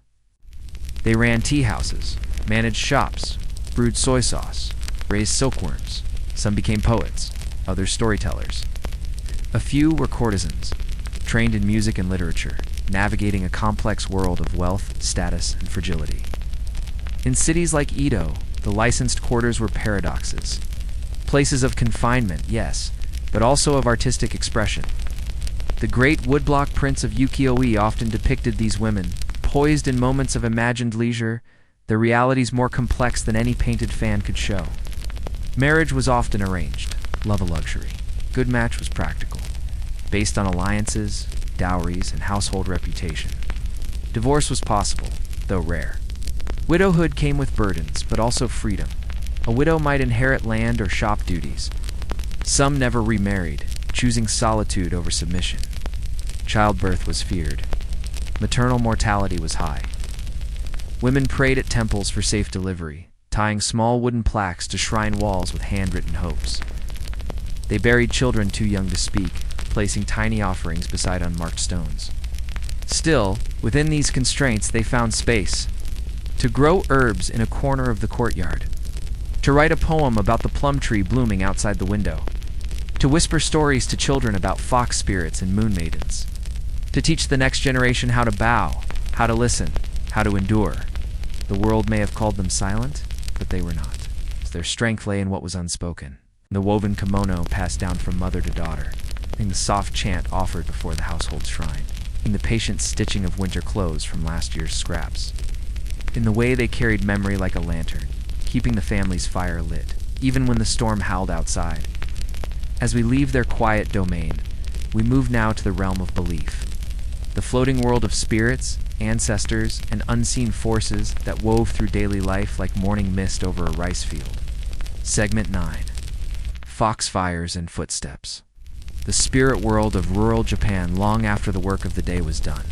They ran tea houses, managed shops, brewed soy sauce, raised silkworms. Some became poets, others storytellers. A few were courtesans, trained in music and literature, navigating a complex world of wealth, status, and fragility. In cities like Edo, the licensed quarters were paradoxes. Places of confinement, yes, but also of artistic expression. The great woodblock prints of ukiyo-e often depicted these women, poised in moments of imagined leisure, their realities more complex than any painted fan could show. Marriage was often arranged, love a luxury. Good match was practical, based on alliances, dowries, and household reputation. Divorce was possible, though rare. Widowhood came with burdens, but also freedom. A widow might inherit land or shop duties. Some never remarried, choosing solitude over submission. Childbirth was feared. Maternal mortality was high. Women prayed at temples for safe delivery, tying small wooden plaques to shrine walls with handwritten hopes. They buried children too young to speak, placing tiny offerings beside unmarked stones. Still, within these constraints they found space to grow herbs in a corner of the courtyard, to write a poem about the plum tree blooming outside the window, to whisper stories to children about fox spirits and moon maidens, to teach the next generation how to bow, how to listen, how to endure. The world may have called them silent, but they were not. Their strength lay in what was unspoken, the woven kimono passed down from mother to daughter, in the soft chant offered before the household shrine, in the patient stitching of winter clothes from last year's scraps, in the way they carried memory like a lantern, keeping the family's fire lit, even when the storm howled outside. As we leave their quiet domain, we move now to the realm of belief, the floating world of spirits, ancestors, and unseen forces that wove through daily life like morning mist over a rice field. Segment 9. Foxfires and Footsteps. The spirit world of rural Japan long after the work of the day was done.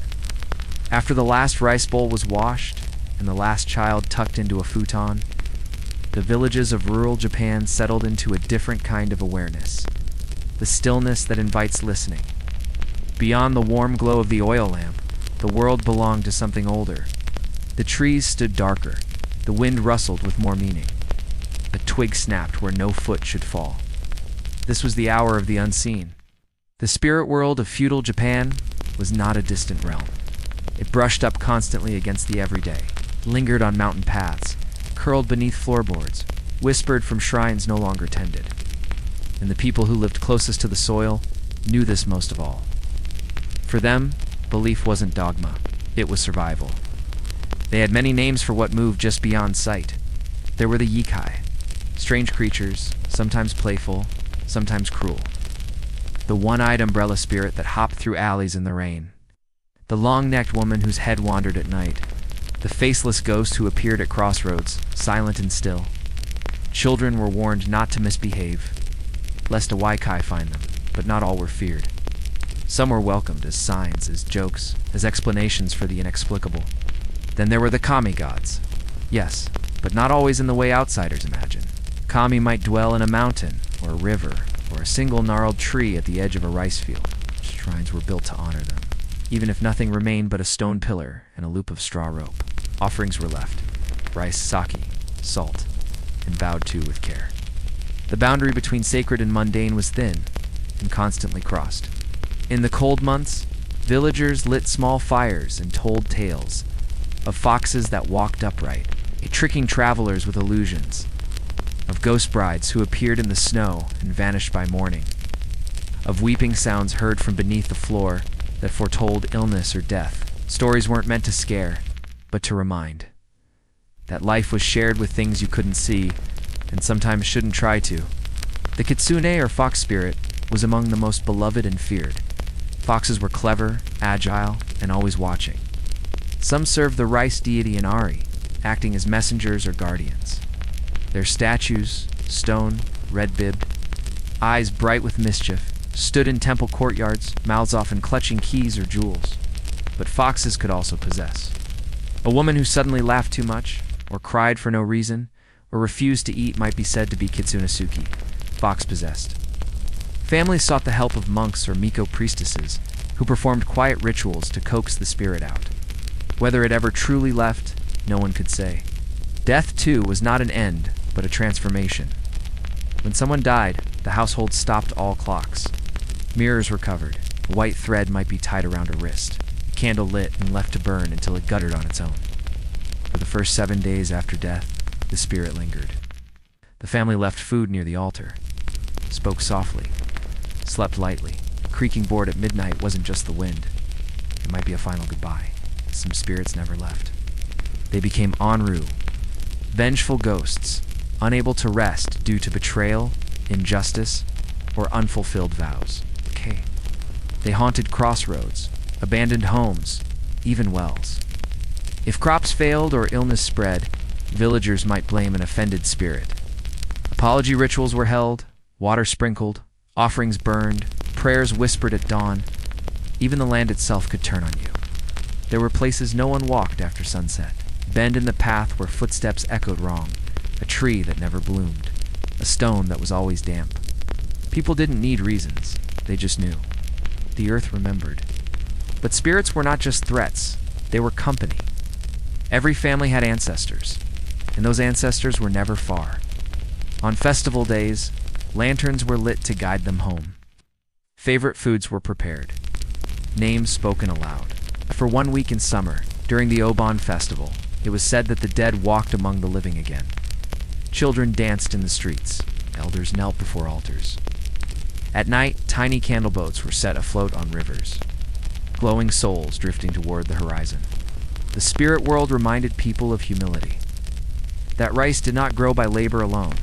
After the last rice bowl was washed, and the last child tucked into a futon, the villages of rural Japan settled into a different kind of awareness, the stillness that invites listening. Beyond the warm glow of the oil lamp, the world belonged to something older. The trees stood darker, the wind rustled with more meaning. A twig snapped where no foot should fall. This was the hour of the unseen. The spirit world of feudal Japan was not a distant realm. It brushed up constantly against the everyday, lingered on mountain paths, curled beneath floorboards, whispered from shrines no longer tended. And the people who lived closest to the soil knew this most of all. For them, belief wasn't dogma, it was survival. They had many names for what moved just beyond sight. There were the yikai, strange creatures, sometimes playful, sometimes cruel. The one-eyed umbrella spirit that hopped through alleys in the rain. The long-necked woman whose head wandered at night. The faceless ghost who appeared at crossroads, silent and still. Children were warned not to misbehave, lest a Waikai find them, but not all were feared. Some were welcomed as signs, as jokes, as explanations for the inexplicable. Then there were the kami gods. Yes, but not always in the way outsiders imagine. Kami might dwell in a mountain, or a river, or a single gnarled tree at the edge of a rice field. Shrines were built to honor them, even if nothing remained but a stone pillar and a loop of straw rope. Offerings were left, rice, sake, salt, and bowed to with care. The boundary between sacred and mundane was thin, and constantly crossed. In the cold months, villagers lit small fires and told tales of foxes that walked upright, tricking travelers with illusions, of ghost brides who appeared in the snow and vanished by morning, of weeping sounds heard from beneath the floor that foretold illness or death. Stories weren't meant to scare, but to remind that life was shared with things you couldn't see, and sometimes shouldn't try to. The kitsune or fox spirit was among the most beloved and feared. Foxes were clever, agile, and always watching. Some served the rice deity Inari, acting as messengers or guardians. Their statues, stone, red-bibbed, eyes bright with mischief, stood in temple courtyards, mouths often clutching keys or jewels. But foxes could also possess. A woman who suddenly laughed too much, or cried for no reason, or refused to eat might be said to be kitsunesuki, fox-possessed. Families sought the help of monks or miko priestesses, who performed quiet rituals to coax the spirit out. Whether it ever truly left, no one could say. Death, too, was not an end, but a transformation. When someone died, the household stopped all clocks. Mirrors were covered. A white thread might be tied around a wrist. A candle lit and left to burn until it guttered on its own. For the first 7 days after death, the spirit lingered. The family left food near the altar, spoke softly, slept lightly. A creaking board at midnight wasn't just the wind. It might be a final goodbye. Some spirits never left. They became Onru, vengeful ghosts, unable to rest due to betrayal, injustice, or unfulfilled vows. They haunted crossroads, abandoned homes, even wells. If crops failed or illness spread, villagers might blame an offended spirit. Apology rituals were held, water sprinkled, offerings burned, prayers whispered at dawn. Even the land itself could turn on you. There were places no one walked after sunset. Bend in the path where footsteps echoed wrong. A tree that never bloomed. A stone that was always damp. People didn't need reasons, they just knew. The earth remembered. But spirits were not just threats, they were company. Every family had ancestors, and those ancestors were never far. On festival days, lanterns were lit to guide them home. Favorite foods were prepared. Names spoken aloud. For 1 week in summer, during the Oban festival, it was said that the dead walked among the living again. Children danced in the streets. Elders knelt before altars. At night, tiny candle boats were set afloat on rivers, glowing souls drifting toward the horizon. The spirit world reminded people of humility. That rice did not grow by labor alone.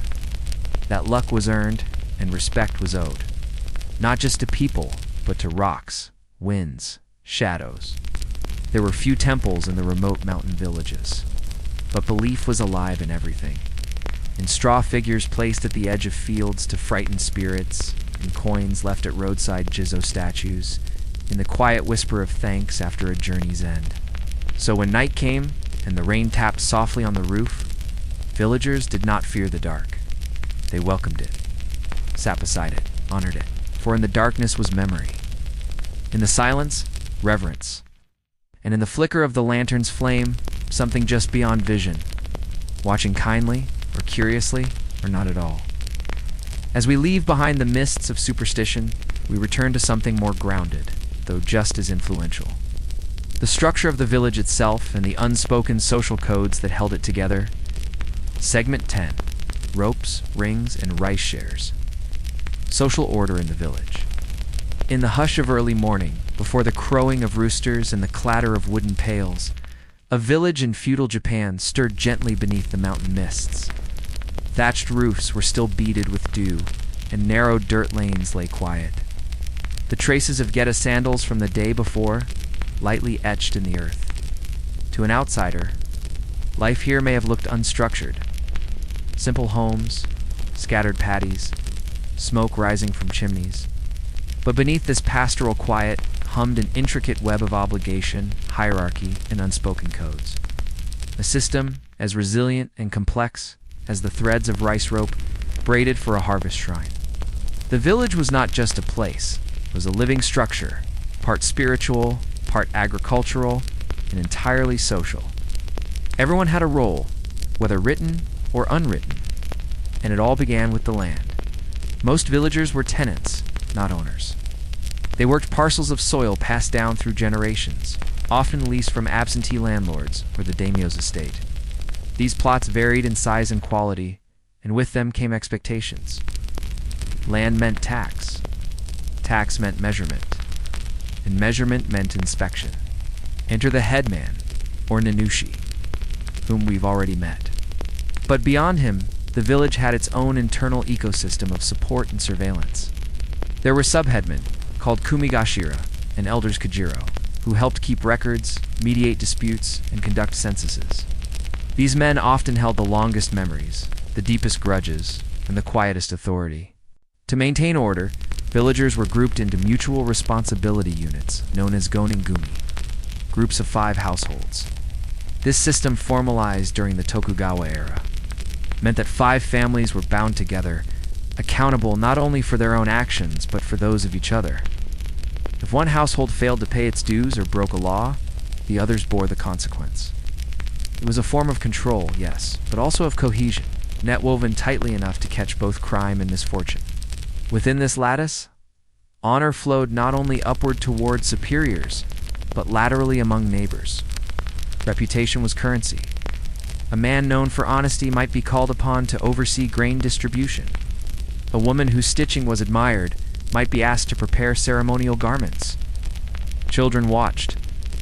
That luck was earned and respect was owed, not just to people, but to rocks, winds, shadows. There were few temples in the remote mountain villages, but belief was alive in everything. In straw figures placed at the edge of fields to frighten spirits, in coins left at roadside Jizzo statues, in the quiet whisper of thanks after a journey's end. So when night came and the rain tapped softly on the roof, villagers did not fear the dark. They welcomed it, sat beside it, honored it, for in the darkness was memory. In the silence, reverence. And in the flicker of the lantern's flame, something just beyond vision, watching kindly, or curiously, or not at all. As we leave behind the mists of superstition, we return to something more grounded, though just as influential. The structure of the village itself and the unspoken social codes that held it together. Segment 10. Ropes, rings, and rice shares. Social order in the village. In the hush of early morning, before the crowing of roosters and the clatter of wooden pails, a village in feudal Japan stirred gently beneath the mountain mists. Thatched roofs were still beaded with dew, and narrow dirt lanes lay quiet. The traces of Geta sandals from the day before, lightly etched in the earth. To an outsider, life here may have looked unstructured. Simple homes, scattered paddies, smoke rising from chimneys. But beneath this pastoral quiet hummed an intricate web of obligation, hierarchy, and unspoken codes. A system as resilient and complex as the threads of rice rope braided for a harvest shrine. The village was not just a place, it was a living structure, part spiritual, part agricultural, and entirely social. Everyone had a role, whether written or unwritten, and it all began with the land. Most villagers were tenants, not owners. They worked parcels of soil passed down through generations, often leased from absentee landlords or the daimyo's estate. These plots varied in size and quality, and with them came expectations. Land meant tax. Tax meant measurement. And measurement meant inspection. Enter the headman, or Nanushi, whom we've already met. But beyond him, the village had its own internal ecosystem of support and surveillance. There were subheadmen, called Kumigashira, and elders Kajiro, who helped keep records, mediate disputes, and conduct censuses. These men often held the longest memories, the deepest grudges, and the quietest authority. To maintain order, villagers were grouped into mutual responsibility units known as goningumi, groups of 5 households. This system, formalized during the Tokugawa era, meant that 5 families were bound together, accountable not only for their own actions but for those of each other. If one household failed to pay its dues or broke a law, the others bore the consequence. It was a form of control, yes, but also of cohesion, net-woven tightly enough to catch both crime and misfortune. Within this lattice, honor flowed not only upward toward superiors, but laterally among neighbors. Reputation was currency. A man known for honesty might be called upon to oversee grain distribution. A woman whose stitching was admired might be asked to prepare ceremonial garments. Children watched,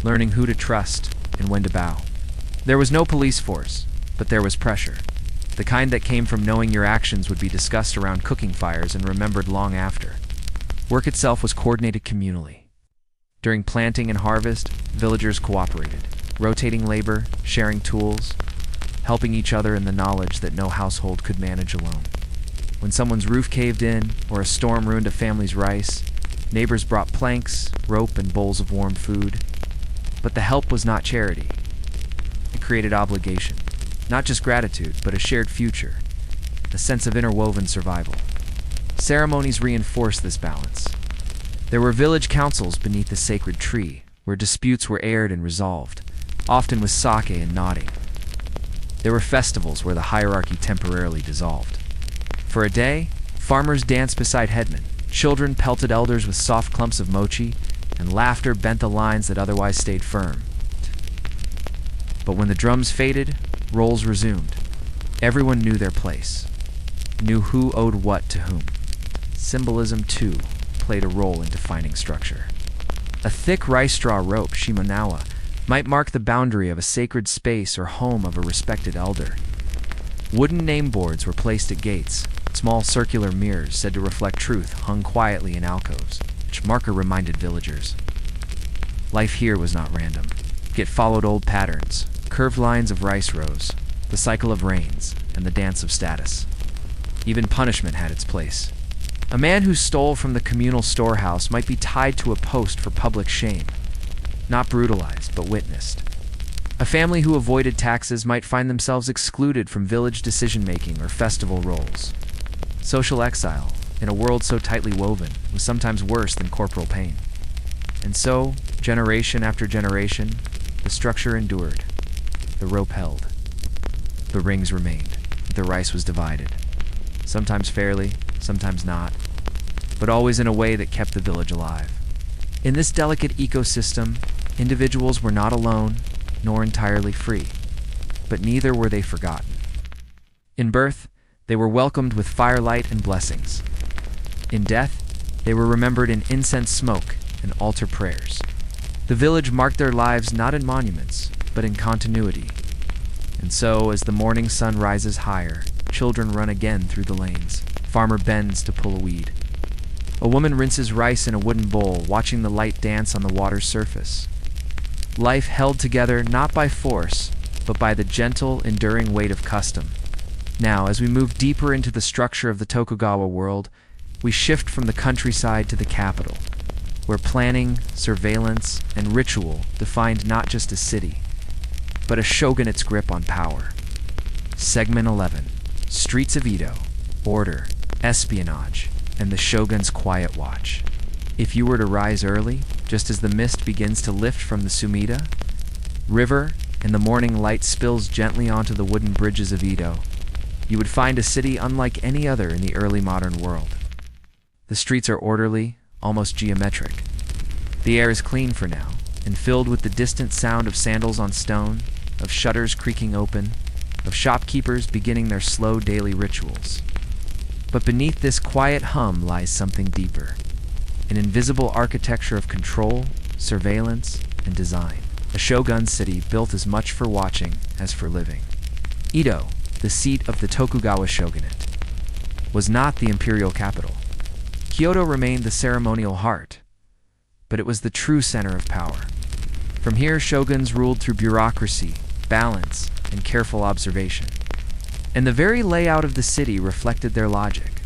learning who to trust and when to bow. There was no police force, but there was pressure. The kind that came from knowing your actions would be discussed around cooking fires and remembered long after. Work itself was coordinated communally. During planting and harvest, villagers cooperated, rotating labor, sharing tools, helping each other in the knowledge that no household could manage alone. When someone's roof caved in or a storm ruined a family's rice, neighbors brought planks, rope, and bowls of warm food. But the help was not charity. It created obligation, not just gratitude, but a shared future, a sense of interwoven survival. Ceremonies reinforced this balance. There were village councils beneath the sacred tree, where disputes were aired and resolved, often with sake and nodding. There were festivals where the hierarchy temporarily dissolved. For a day, farmers danced beside headmen, children pelted elders with soft clumps of mochi, and laughter bent the lines that otherwise stayed firm. But when the drums faded, roles resumed. Everyone knew their place, knew who owed what to whom. Symbolism, too, played a role in defining structure. A thick rice straw rope, shimonawa, might mark the boundary of a sacred space or home of a respected elder. Wooden name boards were placed at gates. Small circular mirrors said to reflect truth hung quietly in alcoves, which marker reminded villagers. Life here was not random. It followed old patterns, curved lines of rice rows, the cycle of rains, and the dance of status. Even punishment had its place. A man who stole from the communal storehouse might be tied to a post for public shame, not brutalized, but witnessed. A family who avoided taxes might find themselves excluded from village decision-making or festival roles. Social exile, in a world so tightly woven, was sometimes worse than corporal pain. And so, generation after generation, the structure endured. The rope held. The rings remained. The rice was divided. Sometimes fairly, sometimes not, but always in a way that kept the village alive. In this delicate ecosystem, individuals were not alone, nor entirely free, but neither were they forgotten. In birth, they were welcomed with firelight and blessings. In death, they were remembered in incense smoke and altar prayers. The village marked their lives not in monuments, but in continuity. And so, as the morning sun rises higher, children run again through the lanes. Farmer bends to pull a weed. A woman rinses rice in a wooden bowl, watching the light dance on the water's surface. Life held together not by force, but by the gentle, enduring weight of custom. Now, as we move deeper into the structure of the Tokugawa world, we shift from the countryside to the capital, where planning, surveillance, and ritual defined not just a city, but a shogunate's grip on power. Segment 11. Streets of Edo. Order, espionage, and the shogun's quiet watch. If you were to rise early, just as the mist begins to lift from the Sumida River and the morning light spills gently onto the wooden bridges of Edo, you would find a city unlike any other in the early modern world. The streets are orderly, almost geometric. The air is clean for now, and filled with the distant sound of sandals on stone, of shutters creaking open, of shopkeepers beginning their slow daily rituals. But beneath this quiet hum lies something deeper, an invisible architecture of control, surveillance, and design. A shogun city built as much for watching as for living. Edo, the seat of the Tokugawa shogunate, was not the imperial capital. Kyoto remained the ceremonial heart, but it was the true center of power. From here, shoguns ruled through bureaucracy, balance, and careful observation. And the very layout of the city reflected their logic.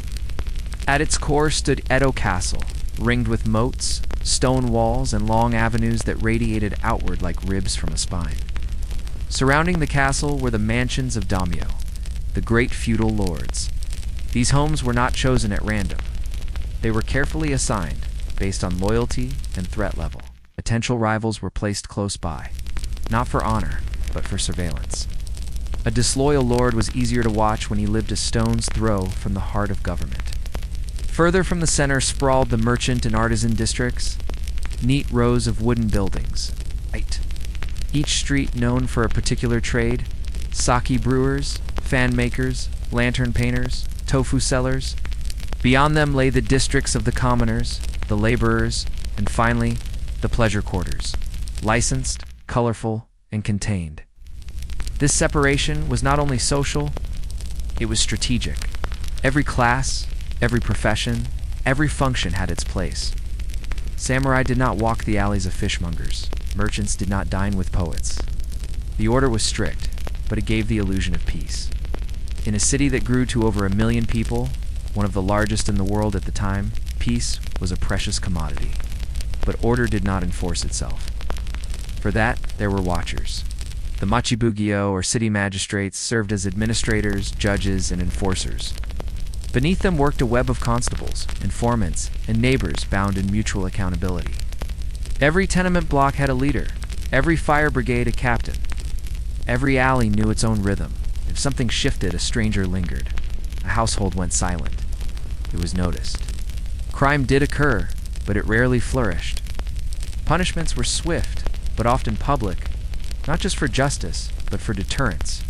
At its core stood Edo Castle, ringed with moats, stone walls, and long avenues that radiated outward like ribs from a spine. Surrounding the castle were the mansions of daimyo, the great feudal lords. These homes were not chosen at random. They were carefully assigned, based on loyalty and threat level. Potential rivals were placed close by, not for honor, but for surveillance. A disloyal lord was easier to watch when he lived a stone's throw from the heart of government. Further from the center sprawled the merchant and artisan districts, neat rows of wooden buildings. Each street known for a particular trade: sake brewers, fan makers, lantern painters, tofu sellers. Beyond them lay the districts of the commoners, the laborers, and finally, the pleasure quarters, licensed, colorful, and contained. This separation was not only social, it was strategic. Every class, every profession, every function had its place. Samurai did not walk the alleys of fishmongers. Merchants did not dine with poets. The order was strict, but it gave the illusion of peace. In a city that grew to over 1 million people, one of the largest in the world at the time, peace was a precious commodity. But order did not enforce itself. For that, there were watchers. The Machibugyo, or city magistrates, served as administrators, judges, and enforcers. Beneath them worked a web of constables, informants, and neighbors bound in mutual accountability. Every tenement block had a leader, every fire brigade a captain. Every alley knew its own rhythm. If something shifted, a stranger lingered. A household went silent. It was noticed. Crime did occur, but it rarely flourished. Punishments were swift, but often public, not just for justice, but for deterrence.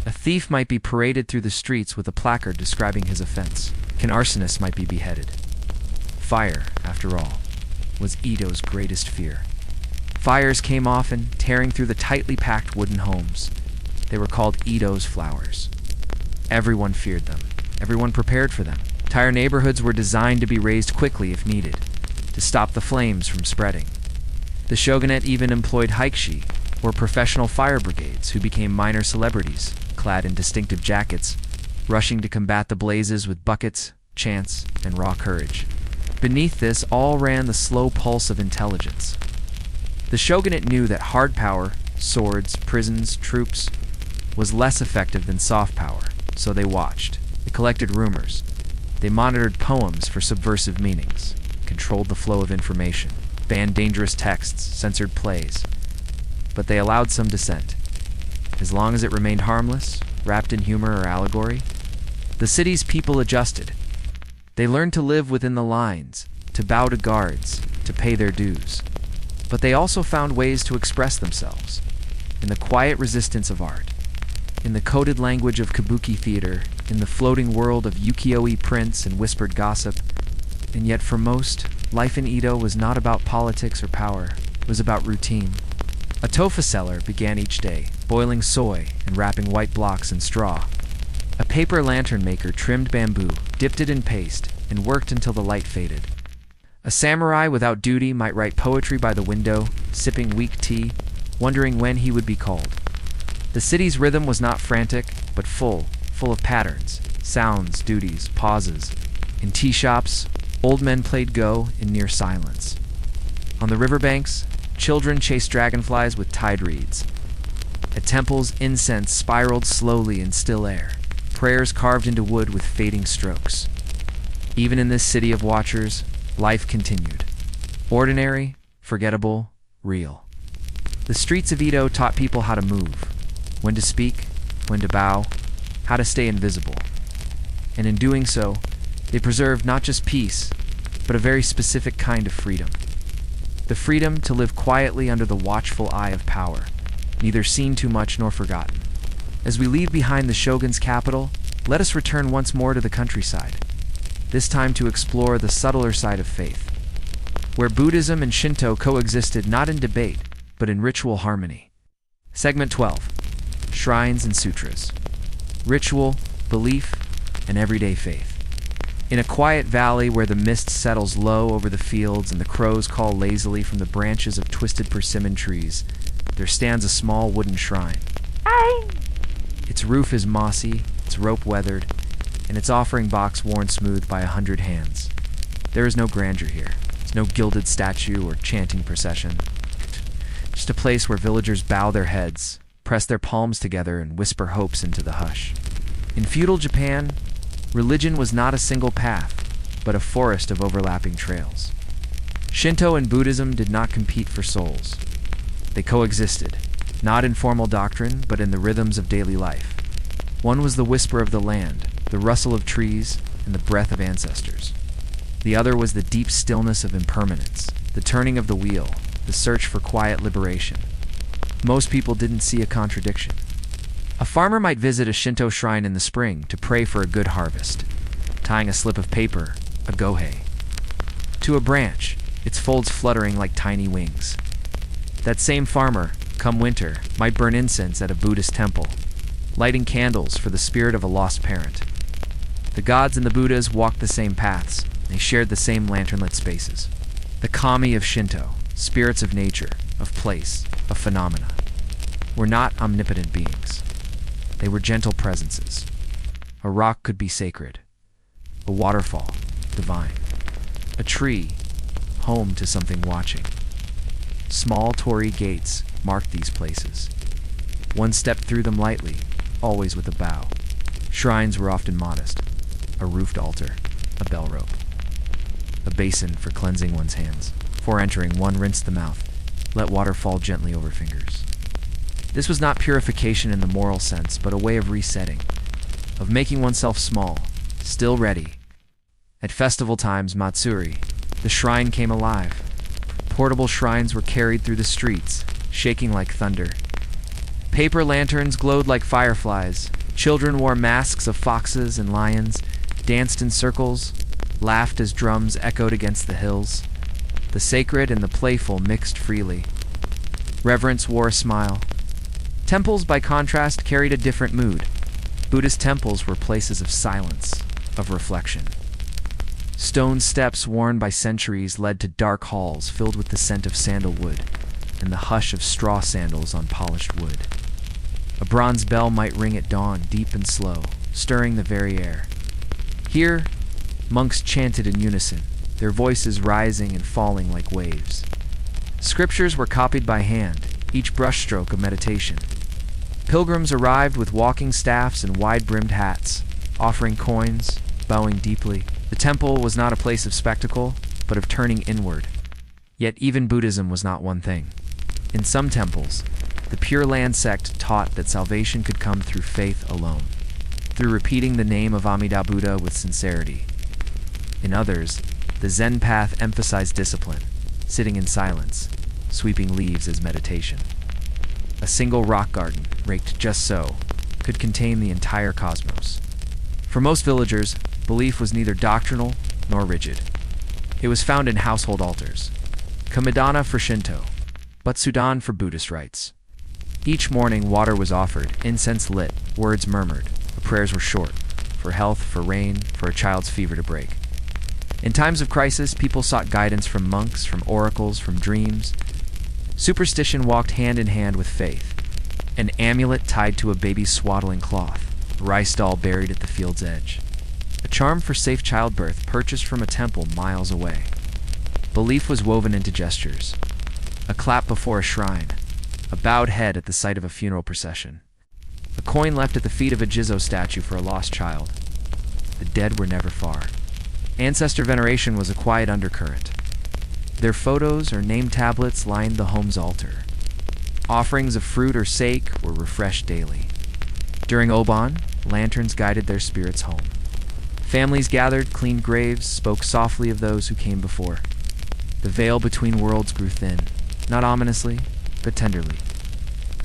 A thief might be paraded through the streets with a placard describing his offense. An arsonist might be beheaded. Fire, after all, was Ito's greatest fear. Fires came often, tearing through the tightly packed wooden homes. They were called Ito's flowers. Everyone feared them. Everyone prepared for them. Entire neighborhoods were designed to be razed quickly if needed, to stop the flames from spreading. The shogunate even employed haikshi, or professional fire brigades, who became minor celebrities, clad in distinctive jackets, rushing to combat the blazes with buckets, chants, and raw courage. Beneath this all ran the slow pulse of intelligence. The shogunate knew that hard power, swords, prisons, troops, was less effective than soft power, so they watched. They collected rumors. They monitored poems for subversive meanings, controlled the flow of information, banned dangerous texts, censored plays. But they allowed some dissent. As long as it remained harmless, wrapped in humor or allegory, the city's people adjusted. They learned to live within the lines, to bow to guards, to pay their dues. But they also found ways to express themselves, in the quiet resistance of art, in the coded language of kabuki theater, in the floating world of ukiyo-e prints and whispered gossip. And yet for most, life in Ito was not about politics or power. It was about routine. A tofu seller began each day, boiling soy and wrapping white blocks in straw. A paper lantern maker trimmed bamboo, dipped it in paste, and worked until the light faded. A samurai without duty might write poetry by the window, sipping weak tea, wondering when he would be called. The city's rhythm was not frantic, but full of patterns, sounds, duties, pauses. In tea shops, old men played go in near silence. On the riverbanks, children chased dragonflies with tide reeds. At temples, incense spiraled slowly in still air, prayers carved into wood with fading strokes. Even in this city of watchers, life continued. Ordinary, forgettable, real. The streets of Ito taught people how to move, when to speak, when to bow, how to stay invisible. And in doing so, they preserved not just peace, but a very specific kind of freedom. The freedom to live quietly under the watchful eye of power, neither seen too much nor forgotten. As we leave behind the shogun's capital, let us return once more to the countryside, this time to explore the subtler side of faith, where Buddhism and Shinto coexisted not in debate, but in ritual harmony. Segment 12. Shrines and Sutras. Ritual, belief, and everyday faith. In a quiet valley where the mist settles low over the fields and the crows call lazily from the branches of twisted persimmon trees, there stands a small wooden shrine. Its roof is mossy, its rope weathered, and its offering box worn smooth by 100 hands. There is no grandeur here. There's no gilded statue or chanting procession. Just a place where villagers bow their heads, press their palms together, and whisper hopes into the hush. In feudal Japan, religion was not a single path, but a forest of overlapping trails. Shinto and Buddhism did not compete for souls. They coexisted, not in formal doctrine, but in the rhythms of daily life. One was the whisper of the land, the rustle of trees, and the breath of ancestors. The other was the deep stillness of impermanence, the turning of the wheel, the search for quiet liberation. Most people didn't see a contradiction. A farmer might visit a Shinto shrine in the spring to pray for a good harvest, tying a slip of paper, a gohei, to a branch, its folds fluttering like tiny wings. That same farmer, come winter, might burn incense at a Buddhist temple, lighting candles for the spirit of a lost parent. The gods and the Buddhas walked the same paths. They shared the same lantern-lit spaces. The kami of Shinto, spirits of nature, of place, of phenomena, were not omnipotent beings. They were gentle presences. A rock could be sacred, a waterfall, divine, a tree, home to something watching. Small torii gates marked these places. One stepped through them lightly, always with a bow. Shrines were often modest. a roofed altar, a bell rope, a basin for cleansing one's hands. Before entering, one rinsed the mouth, let water fall gently over fingers. This was not purification in the moral sense, but a way of resetting, of making oneself small, still ready. At festival times, Matsuri, the shrine came alive. Portable shrines were carried through the streets, shaking like thunder. Paper lanterns glowed like fireflies. Children wore masks of foxes and lions, danced in circles, laughed as drums echoed against the hills. The sacred and the playful mixed freely. Reverence wore a smile. Temples, by contrast, carried a different mood. Buddhist temples were places of silence, of reflection. Stone steps worn by centuries led to dark halls filled with the scent of sandalwood and the hush of straw sandals on polished wood. A bronze bell might ring at dawn, deep and slow, stirring the very air. Here, monks chanted in unison, their voices rising and falling like waves. Scriptures were copied by hand, each brushstroke a meditation. Pilgrims arrived with walking staffs and wide-brimmed hats, offering coins, bowing deeply. The temple was not a place of spectacle, but of turning inward. Yet even Buddhism was not one thing. In some temples, the Pure Land sect taught that salvation could come through faith alone, through repeating the name of Amida Buddha with sincerity. In others, the Zen path emphasized discipline, sitting in silence, sweeping leaves as meditation. A single rock garden, raked just so, could contain the entire cosmos. For most villagers, belief was neither doctrinal nor rigid. It was found in household altars, Kamidana for Shinto, Butsudan for Buddhist rites. Each morning water was offered, incense lit, words murmured. The prayers were short, for health, for rain, for a child's fever to break. In times of crisis, people sought guidance from monks, from oracles, from dreams. Superstition walked hand in hand with faith. An amulet tied to a baby's swaddling cloth, a rice doll buried at the field's edge. A charm for safe childbirth purchased from a temple miles away. Belief was woven into gestures. A clap before a shrine, a bowed head at the sight of a funeral procession, a coin left at the feet of a Jizo statue for a lost child. The dead were never far. Ancestor veneration was a quiet undercurrent. Their photos or name tablets lined the home's altar. Offerings of fruit or sake were refreshed daily. During Obon, lanterns guided their spirits home. Families gathered, cleaned graves, spoke softly of those who came before. The veil between worlds grew thin, not ominously, but tenderly.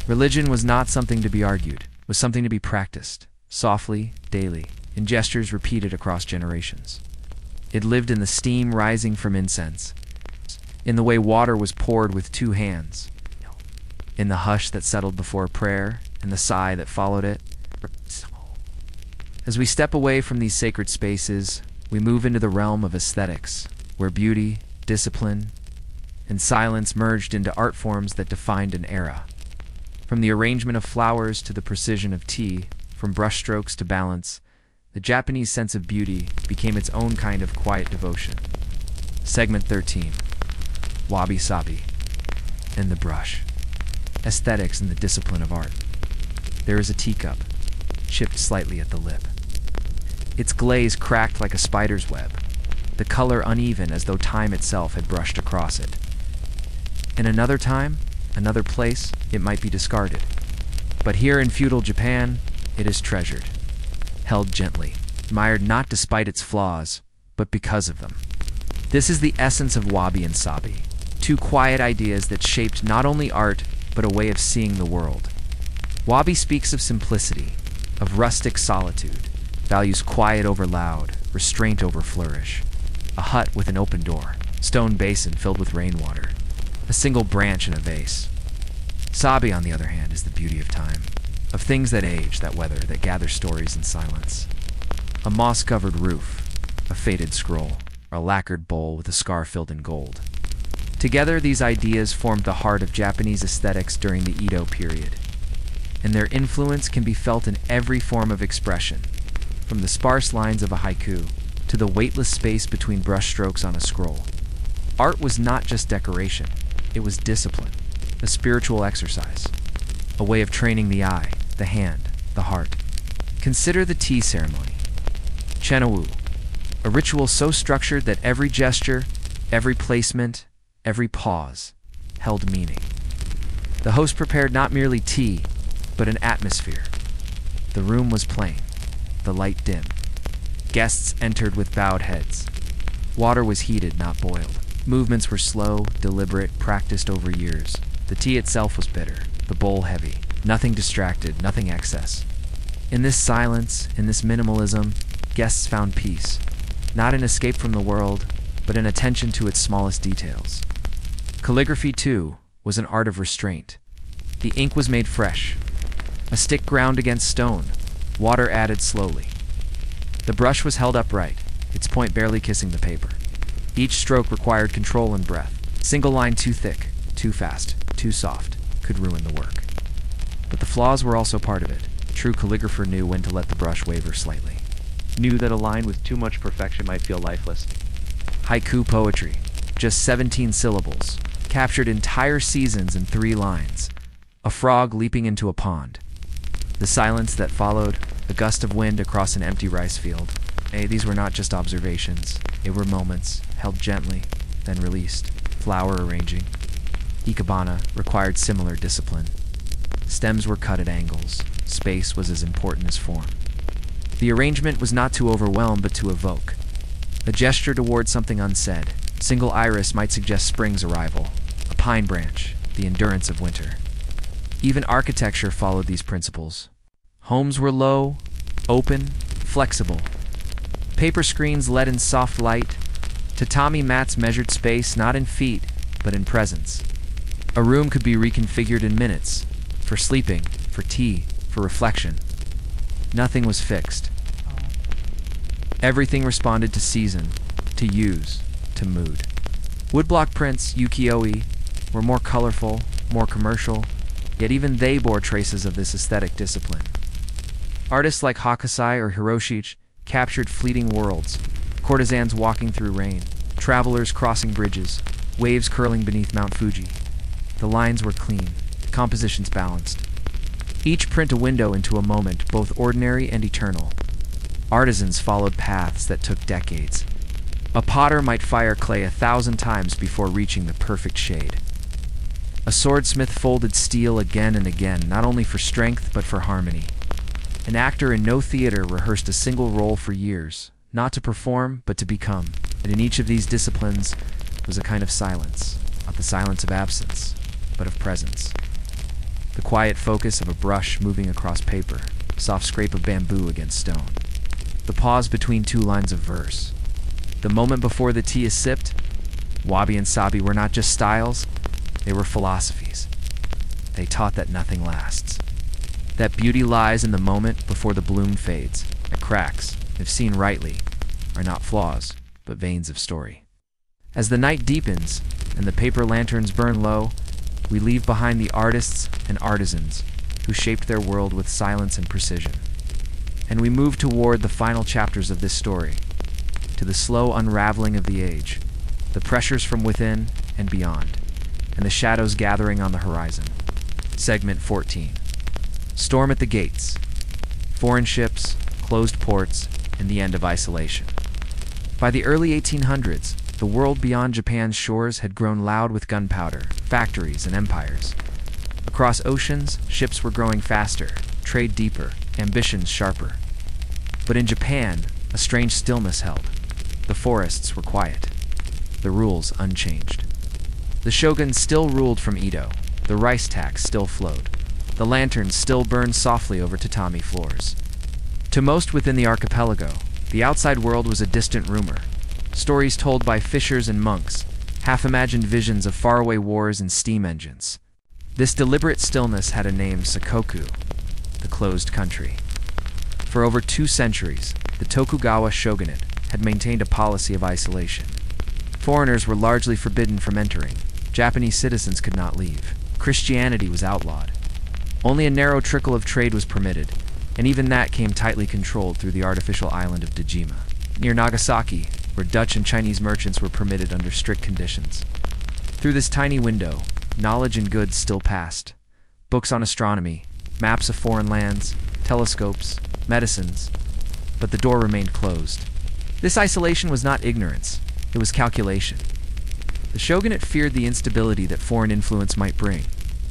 Religion was not something to be argued, it was something to be practiced, softly, daily, in gestures repeated across generations. It lived in the steam rising from incense, in the way water was poured with two hands, in the hush that settled before a prayer, and the sigh that followed it. As we step away from these sacred spaces, we move into the realm of aesthetics, where beauty, discipline, and silence merged into art forms that defined an era. From the arrangement of flowers to the precision of tea, from brushstrokes to balance, the Japanese sense of beauty became its own kind of quiet devotion. Segment 13. Wabi-sabi and the brush. Aesthetics and the discipline of art. There is a teacup, chipped slightly at the lip. Its glaze cracked like a spider's web, the color uneven as though time itself had brushed across it. In another time, another place, it might be discarded. But here in feudal Japan, it is treasured, held gently, admired not despite its flaws, but because of them. This is the essence of wabi and sabi, two quiet ideas that shaped not only art, but a way of seeing the world. Wabi speaks of simplicity, of rustic solitude, values quiet over loud, restraint over flourish. A hut with an open door, stone basin filled with rainwater, a single branch in a vase. Sabi, on the other hand, is the beauty of time, of things that age, that weather, that gather stories in silence. A moss-covered roof, a faded scroll, or a lacquered bowl with a scar filled in gold. Together, these ideas formed the heart of Japanese aesthetics during the Edo period, and their influence can be felt in every form of expression, from the sparse lines of a haiku to the weightless space between brushstrokes on a scroll. Art was not just decoration, it was discipline, a spiritual exercise, a way of training the eye, the hand, the heart. Consider the tea ceremony. Chenawu, a ritual so structured that every gesture, every placement, every pause held meaning. The host prepared not merely tea, but an atmosphere. The room was plain, the light dim. Guests entered with bowed heads. Water was heated, not boiled. Movements were slow, deliberate, practiced over years. The tea itself was bitter, the bowl heavy. Nothing distracted, nothing excess. In this silence, in this minimalism, guests found peace. Not in escape from the world, but in attention to its smallest details. Calligraphy, too, was an art of restraint. The ink was made fresh. A stick ground against stone, water added slowly. The brush was held upright, its point barely kissing the paper. Each stroke required control and breath. Single line too thick, too fast, too soft could ruin the work. But the flaws were also part of it. A true calligrapher knew when to let the brush waver slightly. Knew that a line with too much perfection might feel lifeless. Haiku poetry, just 17 syllables, captured entire seasons in 3 lines. A frog leaping into a pond. The silence that followed, a gust of wind across an empty rice field. These were not just observations. They were moments, held gently, then released. Flower arranging. Ikebana required similar discipline. Stems were cut at angles. Space was as important as form. The arrangement was not to overwhelm, but to evoke. A gesture toward something unsaid. Single iris might suggest spring's arrival. A pine branch, the endurance of winter. Even architecture followed these principles. Homes were low, open, flexible. Paper screens let in soft light. Tatami mats measured space not in feet, but in presence. A room could be reconfigured in minutes, for sleeping, for tea, for reflection. Nothing was fixed. Everything responded to season, to use, to mood. Woodblock prints, ukiyo-e, were more colorful, more commercial, yet even they bore traces of this aesthetic discipline. Artists like Hakusai or Hiroshige captured fleeting worlds, courtesans walking through rain, travelers crossing bridges, waves curling beneath Mount Fuji. The lines were clean, the compositions balanced. Each print a window into a moment, both ordinary and eternal. Artisans followed paths that took decades. A potter might fire clay 1,000 times before reaching the perfect shade. A swordsmith folded steel again and again, not only for strength, but for harmony. An actor in no theater rehearsed a single role for years, not to perform, but to become. And in each of these disciplines was a kind of silence, not the silence of absence, but of presence. The quiet focus of a brush moving across paper, soft scrape of bamboo against stone. The pause between 2 lines of verse. The moment before the tea is sipped. Wabi and sabi were not just styles, they were philosophies. They taught that nothing lasts. That beauty lies in the moment before the bloom fades, that cracks, if seen rightly, are not flaws, but veins of story. As the night deepens and the paper lanterns burn low, we leave behind the artists and artisans who shaped their world with silence and precision. And we move toward the final chapters of this story, to the slow unraveling of the age, the pressures from within and beyond, and the shadows gathering on the horizon. Segment 14. Storm at the gates. Foreign ships, closed ports, and the end of isolation. By the early 1800s, the world beyond Japan's shores had grown loud with gunpowder, factories, and empires. Across oceans, ships were growing faster, trade deeper, ambitions sharper. But in Japan, a strange stillness held. The forests were quiet, the rules unchanged. The shogun still ruled from Edo, the rice tax still flowed. The lanterns still burned softly over tatami floors. To most within the archipelago, the outside world was a distant rumor. Stories told by fishers and monks, half-imagined visions of faraway wars and steam engines. This deliberate stillness had a name, Sakoku, the closed country. For over 2 centuries, the Tokugawa shogunate had maintained a policy of isolation. Foreigners were largely forbidden from entering. Japanese citizens could not leave. Christianity was outlawed. Only a narrow trickle of trade was permitted, and even that came tightly controlled through the artificial island of Dejima, near Nagasaki, where Dutch and Chinese merchants were permitted under strict conditions. Through this tiny window, knowledge and goods still passed. Books on astronomy, maps of foreign lands, telescopes, medicines. but the door remained closed. This isolation was not ignorance, it was calculation. The shogunate feared the instability that foreign influence might bring,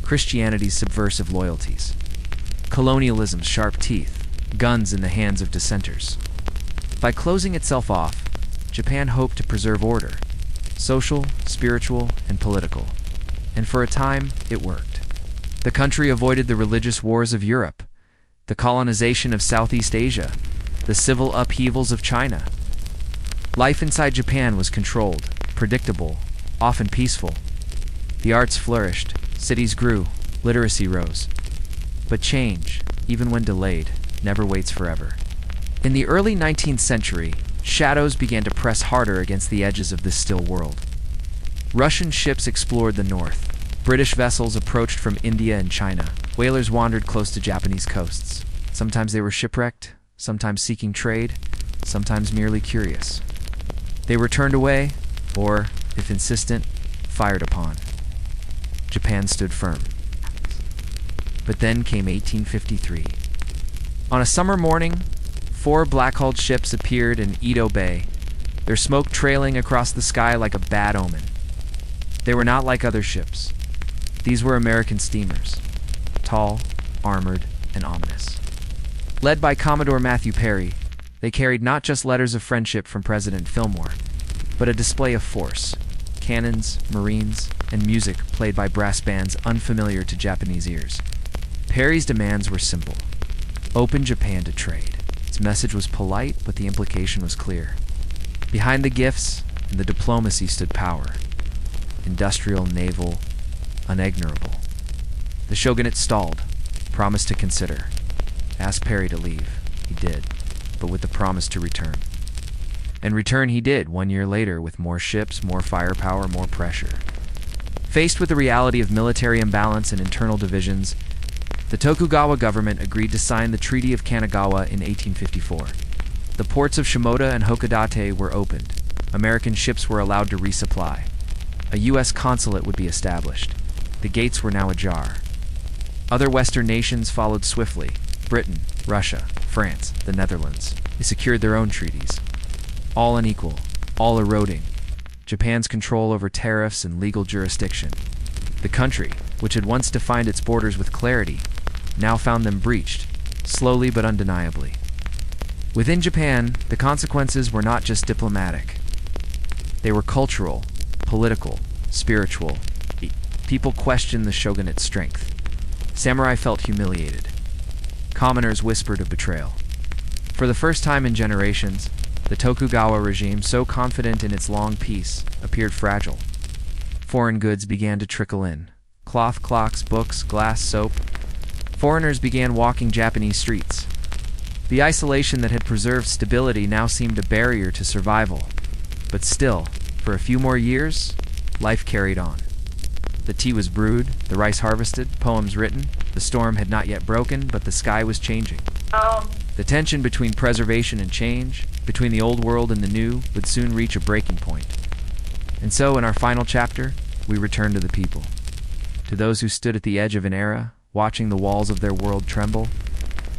Christianity's subversive loyalties, colonialism's sharp teeth, guns in the hands of dissenters. By closing itself off, Japan hoped to preserve order, social, spiritual, and political. And for a time, it worked. The country avoided the religious wars of Europe, the colonization of Southeast Asia, the civil upheavals of China. Life inside Japan was controlled, predictable, often peaceful. The arts flourished, cities grew, literacy rose. But change, even when delayed, never waits forever. In the early 19th century, shadows began to press harder against the edges of this still world. Russian ships explored the north. British vessels approached from India and China. Whalers wandered close to Japanese coasts. Sometimes they were shipwrecked, sometimes seeking trade, sometimes merely curious. They were turned away, or, if insistent, fired upon. Japan stood firm. But then came 1853. On a summer morning, 4 black-hulled ships appeared in Edo Bay, their smoke trailing across the sky like a bad omen. They were not like other ships. These were American steamers, tall, armored, and ominous. Led by Commodore Matthew Perry, they carried not just letters of friendship from President Fillmore, but a display of force, cannons, marines, and music played by brass bands unfamiliar to Japanese ears. Perry's demands were simple: open Japan to trade. Its message was polite, but the implication was clear. Behind the gifts and the diplomacy stood power. Industrial, naval, unignorable. The shogunate stalled, promised to consider. Asked Perry to leave. He did, but with the promise to return. And return he did 1 year later with more ships, more firepower, more pressure. Faced with the reality of military imbalance and internal divisions, the Tokugawa government agreed to sign the Treaty of Kanagawa in 1854. The ports of Shimoda and Hokodate were opened. American ships were allowed to resupply. A U.S. consulate would be established. The gates were now ajar. Other Western nations followed swiftly: Britain, Russia, France, the Netherlands. They secured their own treaties. All unequal, all eroding Japan's control over tariffs and legal jurisdiction. The country, which had once defined its borders with clarity, now found them breached, slowly but undeniably. Within Japan, the consequences were not just diplomatic. They were cultural, political, spiritual. People questioned the shogunate's strength. Samurai felt humiliated. Commoners whispered of betrayal. For the first time in generations, the Tokugawa regime, so confident in its long peace, appeared fragile. Foreign goods began to trickle in: cloth, clocks, books, glass, soap. Foreigners began walking Japanese streets. The isolation that had preserved stability now seemed a barrier to survival. But still, for a few more years, life carried on. The tea was brewed, the rice harvested, poems written. The storm had not yet broken, but the sky was changing. The tension between preservation and change, between the old world and the new, would soon reach a breaking point. And so, in our final chapter, we return to the people. To those who stood at the edge of an era, watching the walls of their world tremble,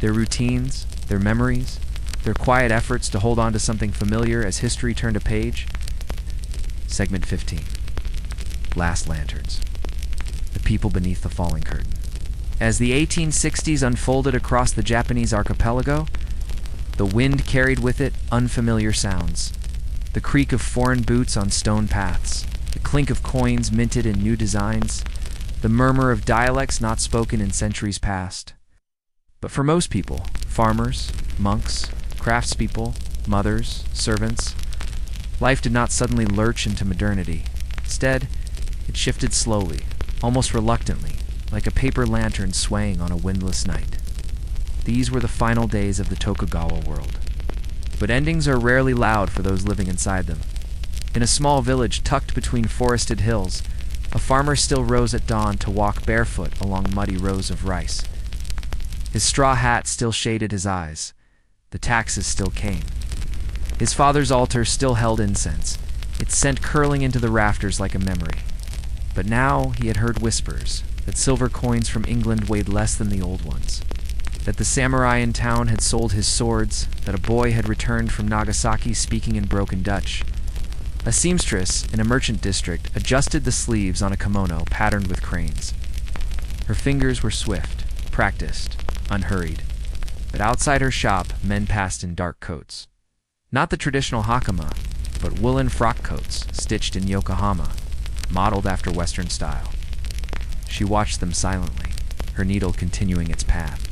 their routines, their memories, their quiet efforts to hold on to something familiar as history turned a page. Segment 15. Last Lanterns. The people beneath the falling curtain. As the 1860s unfolded across the Japanese archipelago, the wind carried with it unfamiliar sounds. The creak of foreign boots on stone paths, the clink of coins minted in new designs, the murmur of dialects not spoken in centuries past. But for most people, farmers, monks, craftspeople, mothers, servants, life did not suddenly lurch into modernity. Instead, it shifted slowly, almost reluctantly, like a paper lantern swaying on a windless night. These were the final days of the Tokugawa world. But endings are rarely loud for those living inside them. In a small village tucked between forested hills, a farmer still rose at dawn to walk barefoot along muddy rows of rice. His straw hat still shaded his eyes. The taxes still came. His father's altar still held incense, its scent curling into the rafters like a memory. But now he had heard whispers that silver coins from England weighed less than the old ones. that the samurai in town had sold his swords, that a boy had returned from Nagasaki speaking in broken Dutch. A seamstress in a merchant district adjusted the sleeves on a kimono patterned with cranes. Her fingers were swift, practiced, unhurried. But outside her shop, men passed in dark coats. Not the traditional hakama, but woolen frock coats stitched in Yokohama, modeled after Western style. She watched them silently, her needle continuing its path,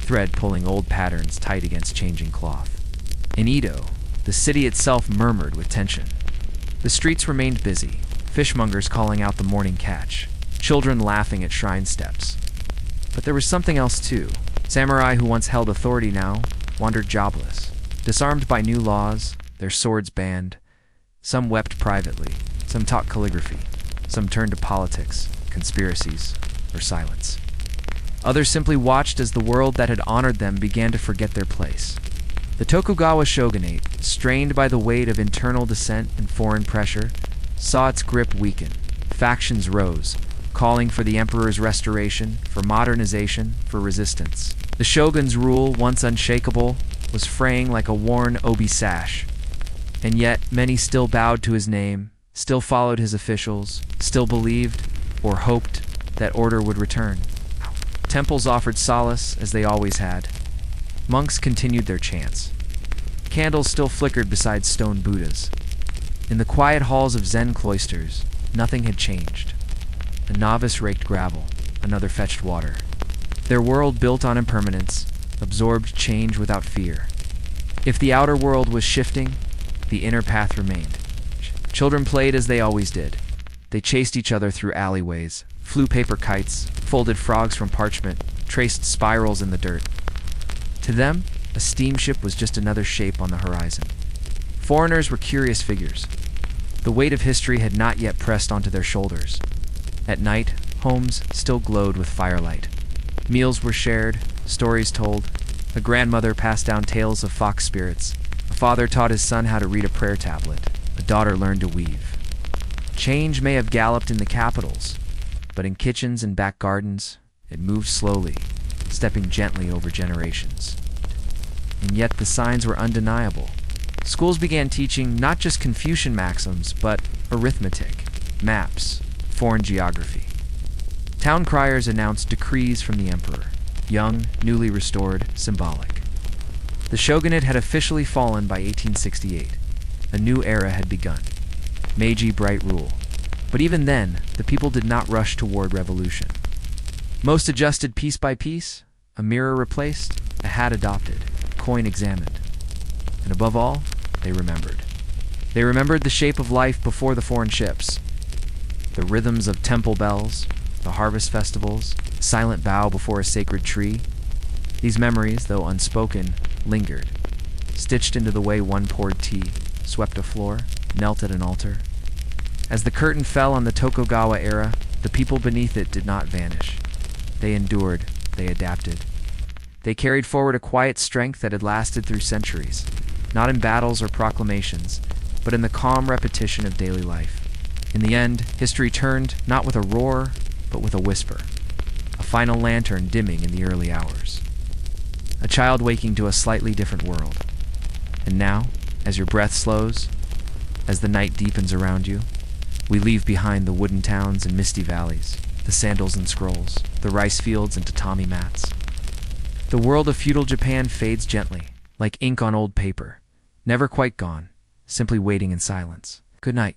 thread pulling old patterns tight against changing cloth. In Edo, the city itself murmured with tension. The streets remained busy, fishmongers calling out the morning catch, children laughing at shrine steps. But there was something else too. Samurai who once held authority now wandered jobless, disarmed by new laws, their swords banned. Some wept privately, some taught calligraphy, some turned to politics, conspiracies, or silence. Others simply watched as the world that had honored them began to forget their place. The Tokugawa shogunate, strained by the weight of internal dissent and foreign pressure, saw its grip weaken. Factions rose, calling for the emperor's restoration, for modernization, for resistance. The shogun's rule, once unshakable, was fraying like a worn obi sash. And yet, many still bowed to his name, still followed his officials, still believed, or hoped, that order would return. Temples offered solace, as they always had. Monks continued their chants. Candles still flickered beside stone Buddhas. In the quiet halls of Zen cloisters, nothing had changed. A novice raked gravel, another fetched water. Their world built on impermanence, absorbed change without fear. If the outer world was shifting, the inner path remained. Children played as they always did. They chased each other through alleyways, flew paper kites, folded frogs from parchment, traced spirals in the dirt. To them, a steamship was just another shape on the horizon. Foreigners were curious figures. The weight of history had not yet pressed onto their shoulders. At night, homes still glowed with firelight. Meals were shared, stories told. A grandmother passed down tales of fox spirits. A father taught his son how to read a prayer tablet. A daughter learned to weave. Change may have galloped in the capitals, but in kitchens and back gardens, it moved slowly, stepping gently over generations. And yet the signs were undeniable. Schools began teaching not just Confucian maxims, but arithmetic, maps, foreign geography. Town criers announced decrees from the emperor, young, newly restored, symbolic. The shogunate had officially fallen by 1868. A new era had begun. Meiji bright rule. But even then, the people did not rush toward revolution. Most adjusted piece by piece, a mirror replaced, a hat adopted, coin examined. And above all, they remembered. They remembered the shape of life before the foreign ships, the rhythms of temple bells, the harvest festivals, silent bow before a sacred tree. These memories, though unspoken, lingered, stitched into the way one poured tea, swept a floor, knelt at an altar. As the curtain fell on the Tokugawa era, the people beneath it did not vanish. They endured, they adapted. They carried forward a quiet strength that had lasted through centuries, not in battles or proclamations, but in the calm repetition of daily life. In the end, history turned not with a roar, but with a whisper, a final lantern dimming in the early hours. A child waking to a slightly different world. And now, as your breath slows, as the night deepens around you, we leave behind the wooden towns and misty valleys, the sandals and scrolls, the rice fields and tatami mats. The world of feudal Japan fades gently, like ink on old paper, never quite gone, simply waiting in silence. Good night.